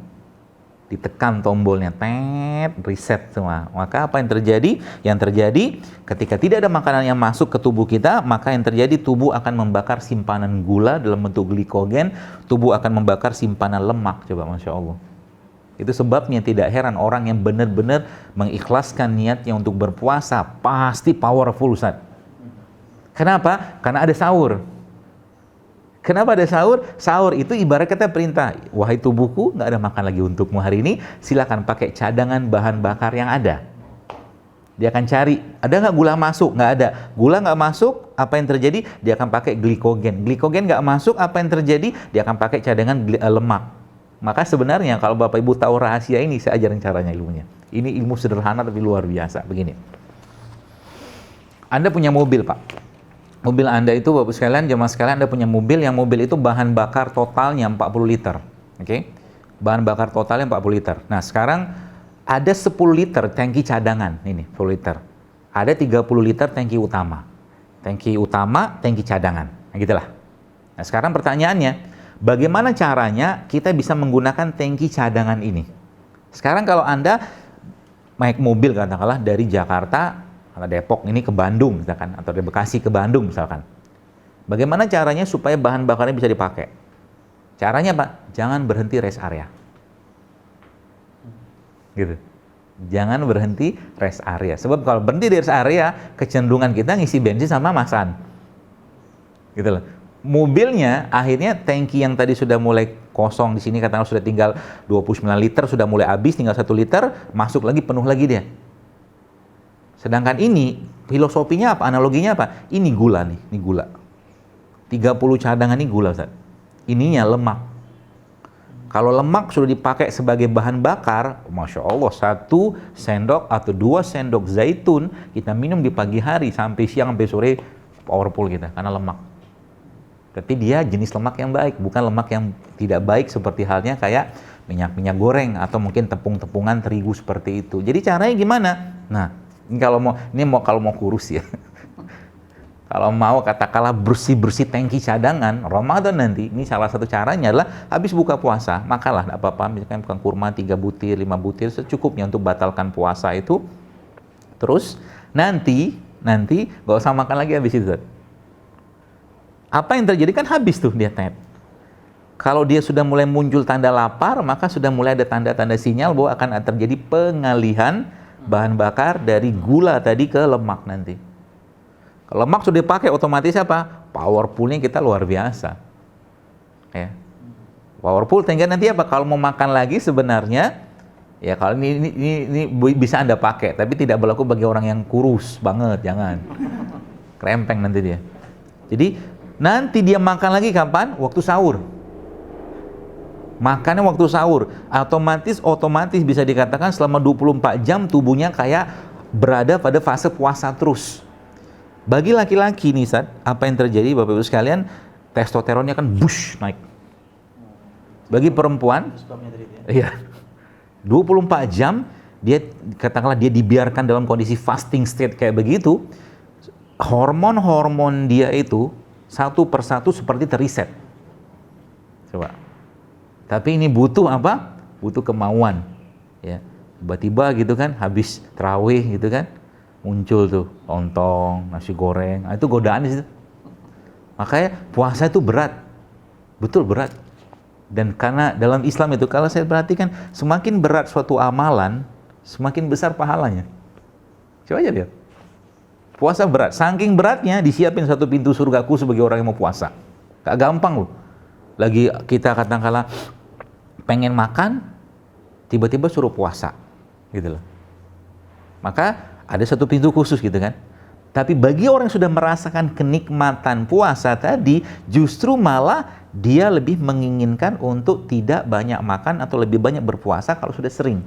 ditekan tombolnya, tet, reset semua. Maka apa yang terjadi? Yang terjadi ketika tidak ada makanan yang masuk ke tubuh kita, maka yang terjadi tubuh akan membakar simpanan gula dalam bentuk glikogen, tubuh akan membakar simpanan lemak. Coba, Masya Allah. Itu sebabnya tidak heran orang yang benar-benar mengikhlaskan niatnya untuk berpuasa pasti powerful, Ustaz. Kenapa? Karena ada sahur. Kenapa ada sahur? Sahur itu ibarat kata perintah, wahai tubuhku, nggak ada makan lagi untukmu hari ini, silakan pakai cadangan bahan bakar yang ada. Dia akan cari, ada nggak gula masuk? Nggak ada. Gula nggak masuk, apa yang terjadi? Dia akan pakai glikogen. Glikogen nggak masuk, apa yang terjadi? Dia akan pakai cadangan lemak. Maka sebenarnya kalau Bapak Ibu tahu rahasia ini, saya ajarin caranya ilmunya. Ini ilmu sederhana tapi luar biasa. Begini, Anda punya mobil, Pak. Mobil Anda itu, Bapak sekalian, jemaah sekalian, Anda punya mobil, yang mobil itu bahan bakar totalnya 40 liter. Oke? Bahan bakar totalnya 40 liter. Nah, sekarang ada 10 liter tangki cadangan. Ini, 10 liter. Ada 30 liter tangki utama. Tangki utama, tangki cadangan. Nah, gitulah. Nah, sekarang pertanyaannya, bagaimana caranya kita bisa menggunakan tangki cadangan ini? Sekarang kalau Anda naik mobil, katakanlah dari Jakarta atau Depok ini ke Bandung misalkan, atau dari Bekasi ke Bandung misalkan. Bagaimana caranya supaya bahan bakarnya bisa dipakai? Caranya Pak, jangan berhenti rest area. Gitu. Jangan berhenti rest area. Sebab kalau berhenti di rest area, kecenderungan kita ngisi bensin sama masan. Gitu loh. Mobilnya akhirnya tangki yang tadi sudah mulai kosong di sini katakanlah sudah tinggal 29 liter, sudah mulai habis tinggal 1 liter, masuk lagi penuh lagi dia. Sedangkan ini, filosofinya apa? Analoginya apa? Ini gula nih, ini gula. 30 cadangan ini gula, Ustaz. Ininya lemak. Kalau lemak sudah dipakai sebagai bahan bakar, Masya Allah, 1 sendok atau 2 sendok zaitun, kita minum di pagi hari, sampai siang, sampai sore, powerful kita, karena lemak. Tapi dia jenis lemak yang baik, bukan lemak yang tidak baik seperti halnya kayak minyak-minyak goreng, atau mungkin tepung-tepungan terigu seperti itu. Jadi caranya gimana? Nah, kalau mau kurus ya. Kalau mau katakanlah bersih-bersih tangki cadangan Ramadan nanti, ini salah satu caranya adalah habis buka puasa, makanlah, tidak apa-apa, misalkan bukan kurma 3 butir, 5 butir, secukupnya untuk batalkan puasa itu. Terus nanti gak usah makan lagi habis itu. Apa yang terjadi kan habis tuh dia tet. Kalau dia sudah mulai muncul tanda lapar, maka sudah mulai ada tanda-tanda sinyal bahwa akan terjadi pengalihan bahan bakar dari gula tadi ke lemak nanti. Kalau lemak sudah dipakai, otomatis apa? Powerfulnya kita luar biasa. Ya. Powerful, sehingga nanti apa? Kalau mau makan lagi sebenarnya, ya kalau ini bisa Anda pakai, tapi tidak berlaku bagi orang yang kurus banget, jangan. Krempeng nanti dia. Jadi nanti dia makan lagi kapan? Waktu sahur. Makannya waktu sahur, otomatis bisa dikatakan selama 24 jam tubuhnya kayak berada pada fase puasa terus. Bagi laki-laki nih, Ustaz, apa yang terjadi Bapak Ibu sekalian? Testosteronnya kan bush naik. Bagi perempuan, iya, 24 jam dia katakanlah dia dibiarkan dalam kondisi fasting state kayak begitu, hormon-hormon dia itu satu persatu seperti teriset. Coba. Tapi ini butuh apa? Butuh kemauan. Ya. Tiba-tiba gitu kan, habis tarawih gitu kan, muncul tuh lontong, nasi goreng. Nah, itu godaan di situ. Makanya puasa itu berat. Betul berat. Dan karena dalam Islam itu, kalau saya perhatikan, semakin berat suatu amalan, semakin besar pahalanya. Coba aja lihat. Puasa berat. Saking beratnya, disiapin satu pintu surgaku sebagai orang yang mau puasa. Gak gampang loh. Lagi kita katakanlah pengen makan, tiba-tiba suruh puasa, gitu loh. Maka ada satu pintu khusus gitu kan. Tapi bagi orang yang sudah merasakan kenikmatan puasa tadi, justru malah dia lebih menginginkan untuk tidak banyak makan atau lebih banyak berpuasa kalau sudah sering.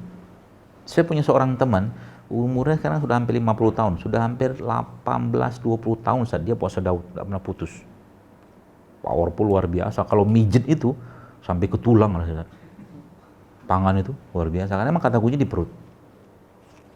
Saya punya seorang teman, umurnya sekarang sudah hampir 50 tahun, sudah hampir 18-20 tahun saat dia puasa Daud, nggak pernah putus. Powerful luar biasa. Kalau mijet itu sampai ke tulang lah. Pangan itu luar biasa karena emang kata kuncinya di perut.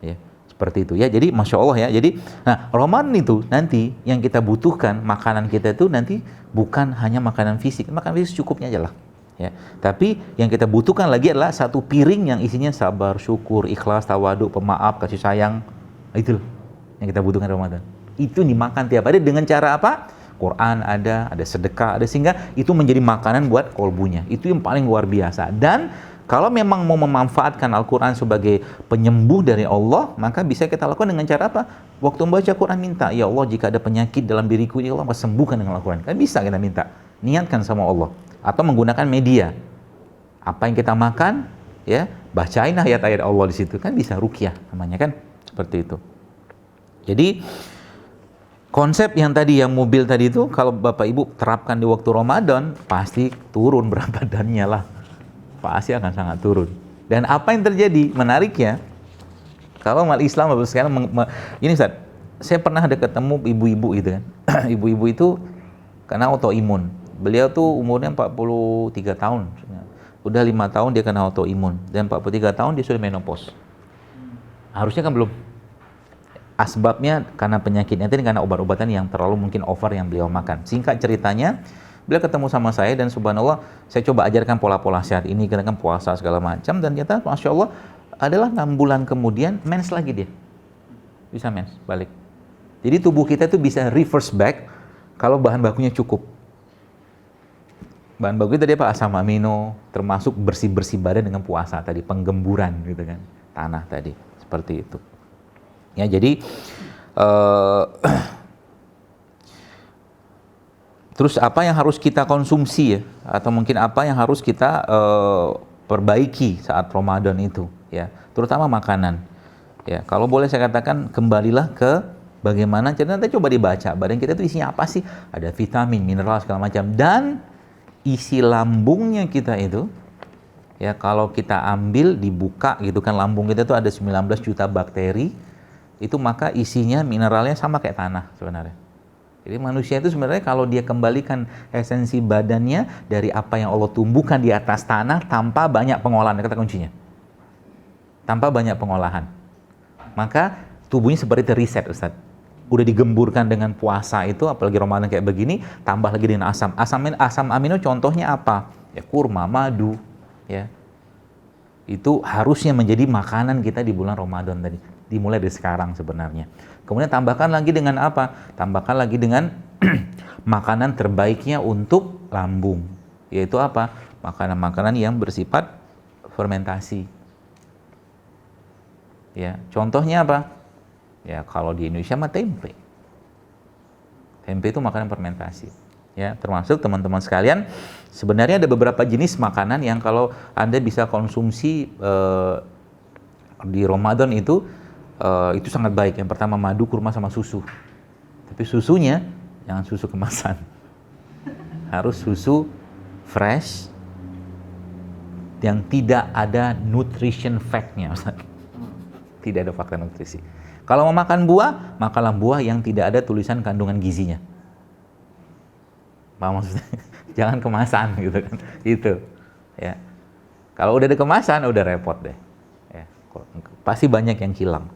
Ya, seperti itu ya. Jadi Masya Allah ya. Jadi, nah Ramadan itu nanti yang kita butuhkan makanan kita itu nanti bukan hanya makanan fisik. Makanan fisik cukupnya aja lah. Ya, tapi yang kita butuhkan lagi adalah satu piring yang isinya sabar, syukur, ikhlas, tawadu, pemaaf, kasih sayang. Itu yang kita butuhkan di Ramadan. Itu dimakan tiap hari dengan cara apa? Quran ada sedekah ada, sehingga itu menjadi makanan buat kolbunya. Itu yang paling luar biasa. Dan kalau memang mau memanfaatkan Al-Quran sebagai penyembuh dari Allah, maka bisa kita lakukan dengan cara apa? Waktu membaca Quran minta, ya Allah jika ada penyakit dalam diriku, ya Allah sembuhkan dengan Al-Quran. Kan bisa kita minta, niatkan sama Allah. Atau menggunakan media. Apa yang kita makan, ya bacain ayat-ayat Allah di situ, kan bisa ruqyah namanya kan, seperti itu. Jadi konsep yang tadi, yang mobil tadi itu, kalau Bapak Ibu terapkan di waktu Ramadan, pasti turun berat badannya lah. Pasti akan sangat turun. Dan apa yang terjadi? Menariknya, kalau umat Islam Bapak sekarang, ini Ustaz, saya pernah ada ketemu ibu-ibu gitu kan. Ibu-ibu itu kena autoimun. Beliau tuh umurnya 43 tahun. Udah 5 tahun dia kena autoimun. Dan 43 tahun dia sudah menopause. Harusnya kan belum. Asbabnya karena penyakitnya itu, karena obat-obatan yang terlalu mungkin over yang beliau makan. Singkat ceritanya, beliau ketemu sama saya dan subhanallah, saya coba ajarkan pola-pola sehat ini, katakan puasa segala macam, dan ternyata Masya Allah, adalah 6 bulan kemudian mens lagi dia. Bisa mens, balik. Jadi tubuh kita itu bisa reverse back kalau bahan bakunya cukup. Bahan baku itu tadi apa? Asam amino, termasuk bersih-bersih badan dengan puasa tadi, penggemburan gitu kan, tanah tadi, seperti itu. Ya, jadi terus apa yang harus kita konsumsi ya, atau mungkin apa yang harus kita perbaiki saat Ramadan itu ya, terutama makanan. Ya, kalau boleh saya katakan, kembalilah ke bagaimana, jadi nanti coba dibaca badan kita itu isinya apa sih? Ada vitamin, mineral segala macam, dan isi lambungnya kita itu ya, kalau kita ambil dibuka gitu kan, lambung kita itu ada 19 juta bakteri itu, maka isinya mineralnya sama kayak tanah sebenarnya. Jadi manusia itu sebenarnya kalau dia kembalikan esensi badannya dari apa yang Allah tumbuhkan di atas tanah tanpa banyak pengolahan, kata kuncinya. Tanpa banyak pengolahan. Maka tubuhnya seperti reset, Ustaz. Udah digemburkan dengan puasa itu, apalagi Ramadan kayak begini, tambah lagi dengan asam amino, contohnya apa? Ya kurma, madu, ya. Itu harusnya menjadi makanan kita di bulan Ramadan tadi. Dimulai dari sekarang sebenarnya. Kemudian tambahkan lagi dengan apa? Tambahkan lagi dengan makanan terbaiknya untuk lambung. Yaitu apa? Makanan-makanan yang bersifat fermentasi. Ya, contohnya apa? Ya, kalau di Indonesia mah tempe. Tempe itu makanan fermentasi. Ya, termasuk teman-teman sekalian, sebenarnya ada beberapa jenis makanan yang kalau Anda bisa konsumsi di Ramadan itu sangat baik. Yang pertama madu, kurma, sama susu. Tapi susunya jangan susu kemasan. Harus susu fresh yang tidak ada nutrition fact-nya. Tidak ada fakta nutrisi. Kalau mau makan buah, makanlah buah yang tidak ada tulisan kandungan gizinya. Paham maksudnya? Jangan kemasan gitu kan. Itu. Ya. Kalau udah ada kemasan udah repot deh. Ya. Pasti banyak yang hilang.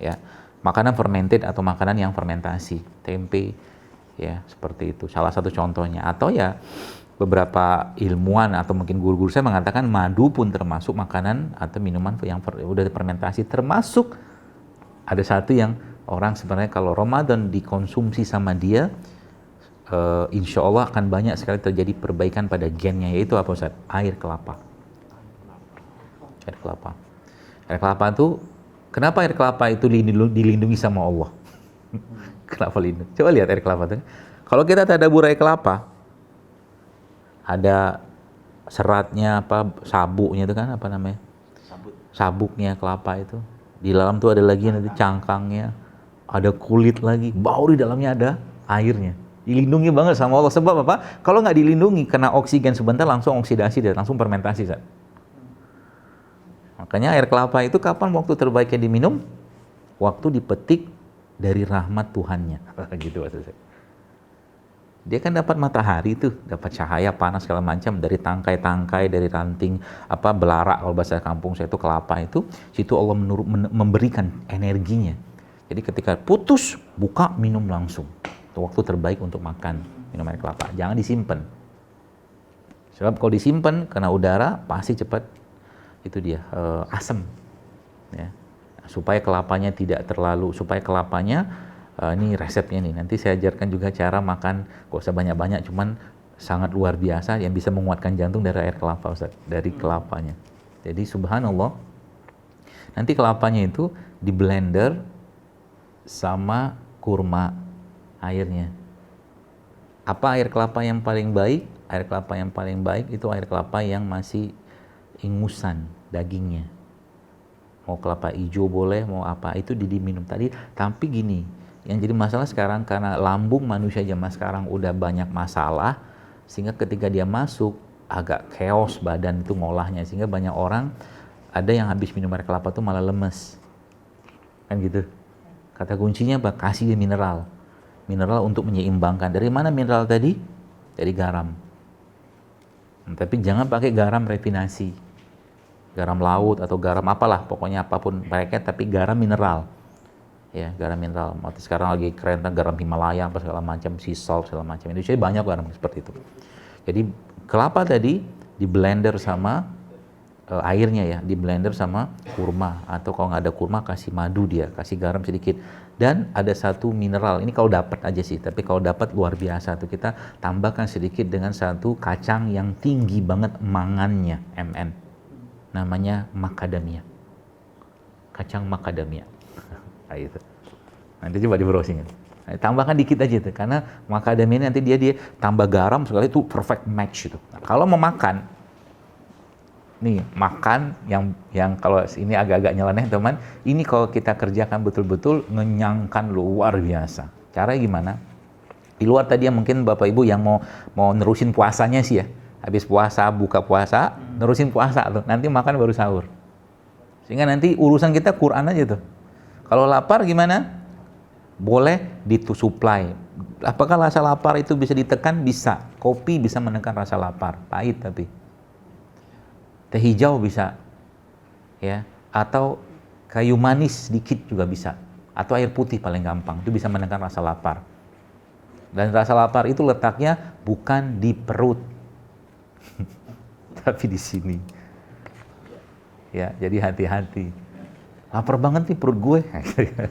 Ya. Makanan fermented atau makanan yang fermentasi, tempe ya, seperti itu. Salah satu contohnya. Atau ya beberapa ilmuwan atau mungkin guru-guru saya mengatakan madu pun termasuk makanan atau minuman yang udah fermentasi, termasuk ada satu yang orang sebenarnya kalau Ramadan dikonsumsi sama dia, insya Allah akan banyak sekali terjadi perbaikan pada gennya, yaitu apa Ustaz? Air kelapa. Air kelapa. Air kelapa itu, kenapa air kelapa itu dilindungi sama Allah? Kenapa lindung? Coba lihat air kelapa itu. Kalau kita tadabur air kelapa, ada seratnya, apa sabuknya itu kan, apa namanya? Sabuknya kelapa itu. Di dalam tuh ada lagi nanti cangkangnya, ada kulit lagi, baru di dalamnya ada airnya. Dilindungi banget sama Allah. Sebab apa? Kalau nggak dilindungi, kena oksigen sebentar langsung oksidasi dan langsung fermentasi. Zat. Makanya air kelapa itu kapan waktu terbaiknya diminum? Waktu dipetik dari rahmat Tuhannya. Gitu maksudnya. Dia kan dapat matahari tuh, dapat cahaya panas segala macam dari tangkai-tangkai, dari ranting apa belarak kalau bahasa kampung saya itu kelapa itu, situ Allah memberikan energinya. Jadi ketika putus, buka, minum langsung. Itu waktu terbaik untuk makan minum air kelapa. Jangan disimpan. Sebab kalau disimpan kena udara pasti cepat itu dia asam. Ya. Supaya kelapanya tidak terlalu, supaya kelapanya ini resepnya nih. Nanti saya ajarkan juga cara makan, gak usah banyak-banyak, cuman sangat luar biasa yang bisa menguatkan jantung dari air kelapa, Ustaz, dari kelapanya. Jadi subhanallah, nanti kelapanya itu di blender sama kurma airnya. Apa air kelapa yang paling baik? Air kelapa yang paling baik itu air kelapa yang masih ingusan dagingnya. Mau kelapa hijau boleh, mau apa, itu diminum tadi. Tapi gini, yang jadi masalah sekarang karena lambung manusia zaman sekarang udah banyak masalah, sehingga ketika dia masuk agak chaos badan itu ngolahnya, sehingga banyak orang ada yang habis minum air kelapa tuh malah lemes. Kan gitu. Kata kuncinya apa? Kasih dia mineral. Mineral untuk menyeimbangkan. Dari mana mineral tadi? Dari garam. Tapi jangan pakai garam refinasi. Garam laut atau garam apalah, pokoknya apapun mereka, tapi garam mineral. Ya, garam mineral. Sekarang lagi keren kan garam Himalaya apa segala macam, sea salt segala macam. Itu jadi banyak garam seperti itu. Jadi kelapa tadi di blender sama airnya ya, di blender sama kurma, atau kalau nggak ada kurma kasih madu dia, kasih garam sedikit, dan ada satu mineral ini kalau dapat aja sih, tapi kalau dapat luar biasa tuh kita tambahkan sedikit dengan satu kacang yang tinggi banget mangannya, MN, namanya macadamia, kacang macadamia. Nah, itu nanti coba di browsing. Nah, tambahkan dikit aja tuh, karena macadamia ini nanti dia tambah garam sekali itu perfect match itu. Nah, kalau mau makan nih, makan yang kalau ini agak-agak nyeleneh teman, ini kalau kita kerjakan betul-betul ngenyangkan luar biasa. Caranya gimana? Di luar tadi yang mungkin Bapak Ibu yang mau nerusin puasanya sih ya, habis puasa, buka puasa, nerusin puasa tuh, nanti makan baru sahur. Sehingga nanti urusan kita Quran aja tuh. Kalau lapar gimana? Boleh disuplai. Apakah rasa lapar itu bisa ditekan? Bisa. Kopi bisa menekan rasa lapar, pahit tapi. Teh hijau bisa, ya, atau kayu manis sedikit juga bisa, atau air putih paling gampang, itu bisa menekan rasa lapar. Dan rasa lapar itu letaknya bukan di perut, tapi di sini. Ya, jadi hati-hati. Lapar banget nih perut gue,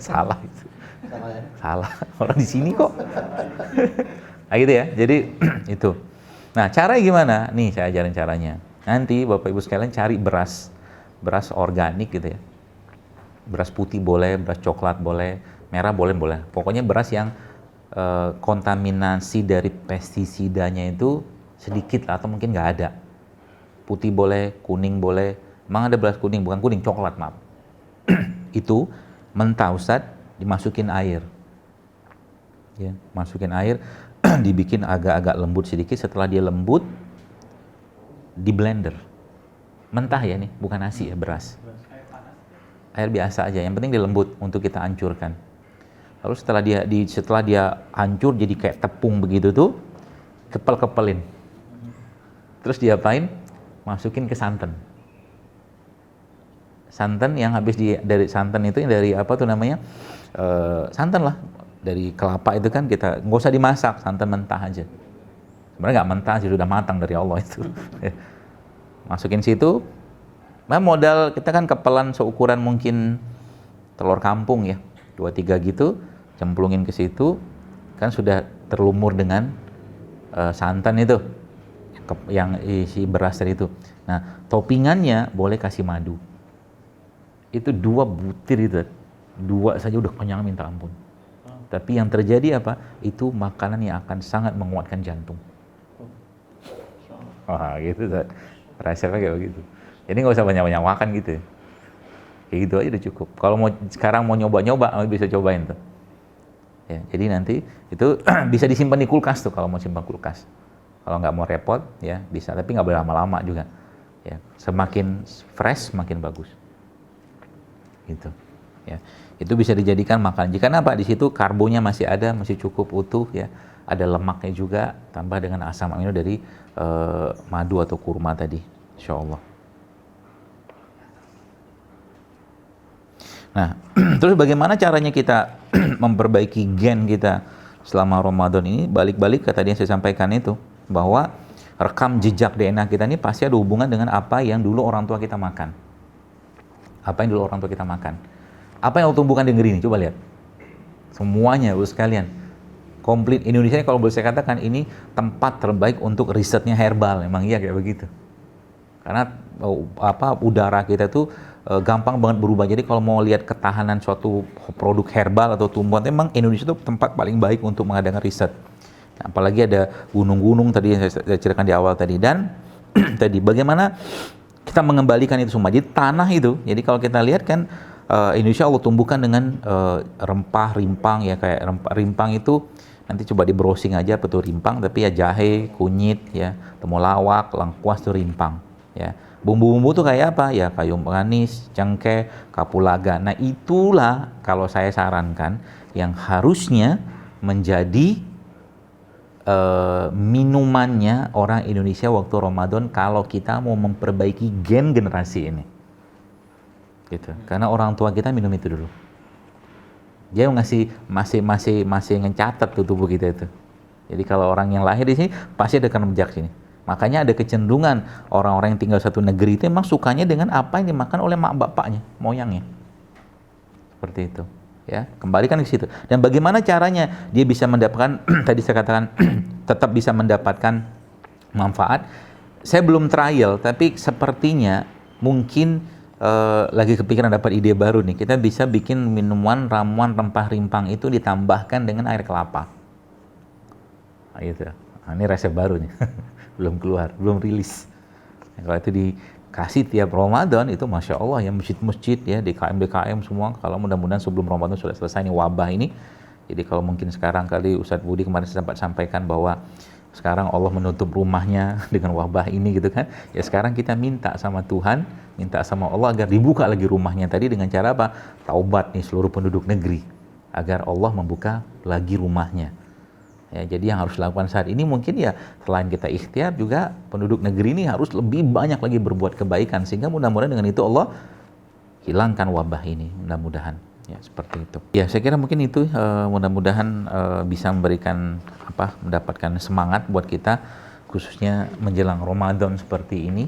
salah itu. Salah, orang di sini kok. Nah gitu ya, jadi itu. Nah caranya gimana? Nih saya ajarin caranya. Nanti Bapak Ibu sekalian cari beras organik gitu ya. Beras putih boleh, beras coklat boleh, merah boleh. Pokoknya beras yang kontaminasi dari pestisidanya itu sedikit atau mungkin nggak ada. Putih boleh, kuning boleh. Emang ada beras kuning, bukan kuning, coklat maaf. Itu mentah Ustadz, dimasukin air. Ya, masukin air, dibikin agak-agak lembut sedikit. Setelah dia lembut, di blender, mentah ya nih, bukan nasi ya, beras. Air biasa aja, yang penting dia lembut untuk kita hancurkan. Lalu setelah dia hancur jadi kayak tepung begitu tuh, kepel-kepelin. Terus diapain? Masukin ke santan. Santan yang habis dari santan itu dari apa tuh namanya? Santan lah, dari kelapa itu kan kita nggak usah dimasak, santan mentah aja. Sebenarnya nggak mentah sih, sudah matang dari Allah itu. Masukin situ, nah modal kita kan kepelan seukuran mungkin telur kampung ya, 2-3 gitu, cemplungin ke situ, kan sudah terlumur dengan santan itu, yang isi beras tadi itu. Nah toppingannya boleh kasih madu. Itu 2 butir itu, 2 saja udah kenyang minta ampun. Tapi yang terjadi apa? Itu makanan yang akan sangat menguatkan jantung. Wah gitu, resepnya kayak begitu. Jadi nggak usah banyak-banyak makan gitu. Kayak gitu aja udah cukup. Kalau sekarang mau nyoba-nyoba, bisa cobain tuh. Ya, jadi nanti itu bisa disimpan di kulkas tuh kalau mau simpan kulkas. Kalau nggak mau repot, ya bisa. Tapi nggak boleh lama-lama juga. Ya, semakin fresh semakin bagus. Gitu. Ya, itu bisa dijadikan makanan. Jika apa di situ karbonya masih ada, masih cukup utuh ya. Ada lemaknya juga, tambah dengan asam amino dari madu atau kurma tadi, insya Allah. Nah, terus bagaimana caranya kita memperbaiki gen kita selama Ramadan ini? Balik-balik ke tadi yang saya sampaikan itu, bahwa rekam jejak DNA kita ini pasti ada hubungan dengan apa yang dulu orang tua kita makan. Apa yang dulu orang tua kita makan. Apa yang Allah tumbuhkan di negeri ini? Coba lihat. Semuanya, sekalian. Komplit. Indonesia ini kalau boleh saya katakan, ini tempat terbaik untuk risetnya herbal. Emang iya kayak begitu. Karena udara kita tuh gampang banget berubah. Jadi kalau mau lihat ketahanan suatu produk herbal atau tumbuhan, memang Indonesia itu tempat paling baik untuk mengadakan riset. Nah, apalagi ada gunung-gunung tadi yang saya ceritakan di awal tadi. Dan tadi bagaimana kita mengembalikan itu semua. Jadi tanah itu, jadi kalau kita lihat kan Indonesia Allah tumbuhkan dengan rempah, rimpang ya, kayak rimpang itu nanti coba di browsing aja betul rimpang, tapi ya jahe, kunyit ya, temulawak, lengkuas itu rimpang ya. Bumbu-bumbu tuh kayak apa? Ya kayu manis, cengkeh, kapulaga. Nah, itulah kalau saya sarankan yang harusnya menjadi minumannya orang Indonesia waktu Ramadan kalau kita mau memperbaiki gen generasi ini. Gitu. Karena orang tua kita minum itu dulu. Dia masih ngecatat tuh tubuh kita itu. Jadi kalau orang yang lahir di sini pasti ada rekam jejak sini. Makanya ada kecenderungan orang-orang yang tinggal satu negeri itu memang sukanya dengan apa yang dimakan oleh mak bapaknya, moyangnya. Seperti itu. Ya, kembalikan ke situ. Dan bagaimana caranya dia bisa mendapatkan tadi saya katakan tetap bisa mendapatkan manfaat. Saya belum trial, tapi sepertinya mungkin lagi kepikiran dapat ide baru nih. Kita bisa bikin minuman ramuan rempah rimpang itu ditambahkan dengan air kelapa. Nah, gitu. Nah, ini resep baru nih. Belum keluar, belum rilis. Nah, kalau itu dikasih tiap Ramadan itu Masya Allah ya, masjid-masjid ya, DKM semua, kalau mudah-mudahan sebelum Ramadan sudah selesai nih wabah ini. Jadi kalau mungkin sekarang kali Ustadz Budi kemarin sempat sampaikan bahwa sekarang Allah menutup rumahnya dengan wabah ini gitu kan. Ya sekarang kita minta sama Tuhan, minta sama Allah agar dibuka lagi rumahnya tadi dengan cara apa? Taubat nih seluruh penduduk negeri. Agar Allah membuka lagi rumahnya. Ya, jadi yang harus dilakukan saat ini mungkin ya selain kita ikhtiar juga penduduk negeri ini harus lebih banyak lagi berbuat kebaikan sehingga mudah-mudahan dengan itu Allah hilangkan wabah ini, mudah-mudahan ya seperti itu. Ya saya kira mungkin itu mudah-mudahan bisa memberikan mendapatkan semangat buat kita khususnya menjelang Ramadan seperti ini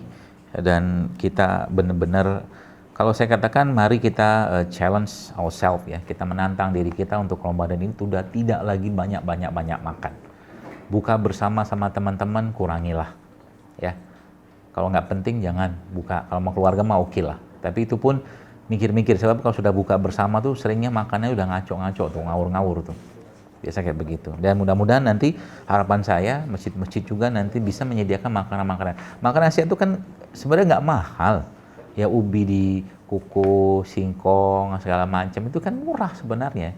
dan kita benar-benar kalau saya katakan mari kita challenge ourselves ya, kita menantang diri kita untuk Ramadan ini sudah tidak lagi banyak makan. Buka bersama sama teman-teman kurangilah ya. Kalau nggak penting jangan buka, kalau mau keluarga mah oke lah. Tapi itu pun mikir-mikir sebab kalau sudah buka bersama tuh seringnya makannya udah ngaco-ngaco tuh, ngawur-ngawur tuh. Biasa kayak begitu. Dan mudah-mudahan nanti harapan saya masjid-masjid juga nanti bisa menyediakan makanan-makanan. Makanan Asia itu kan sebenarnya nggak mahal. Ya ubi dikukus, singkong, segala macam itu kan murah sebenarnya.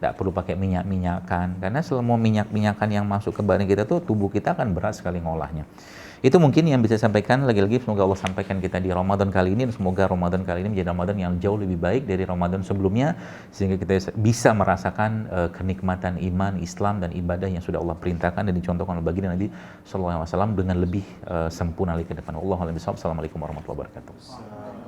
Tidak perlu pakai minyak-minyakan. Karena semua minyak-minyakan yang masuk ke badan kita tuh tubuh kita akan berat sekali ngolahnya. Itu mungkin yang bisa saya sampaikan. Lagi-lagi semoga Allah sampaikan kita di Ramadan kali ini. Dan semoga Ramadan kali ini menjadi Ramadan yang jauh lebih baik dari Ramadan sebelumnya. Sehingga kita bisa merasakan kenikmatan iman, Islam, dan ibadah yang sudah Allah perintahkan dan dicontohkan oleh baginda Nabi SAW dengan lebih sempurna lagi ke depan. Assalamualaikum warahmatullahi wabarakatuh.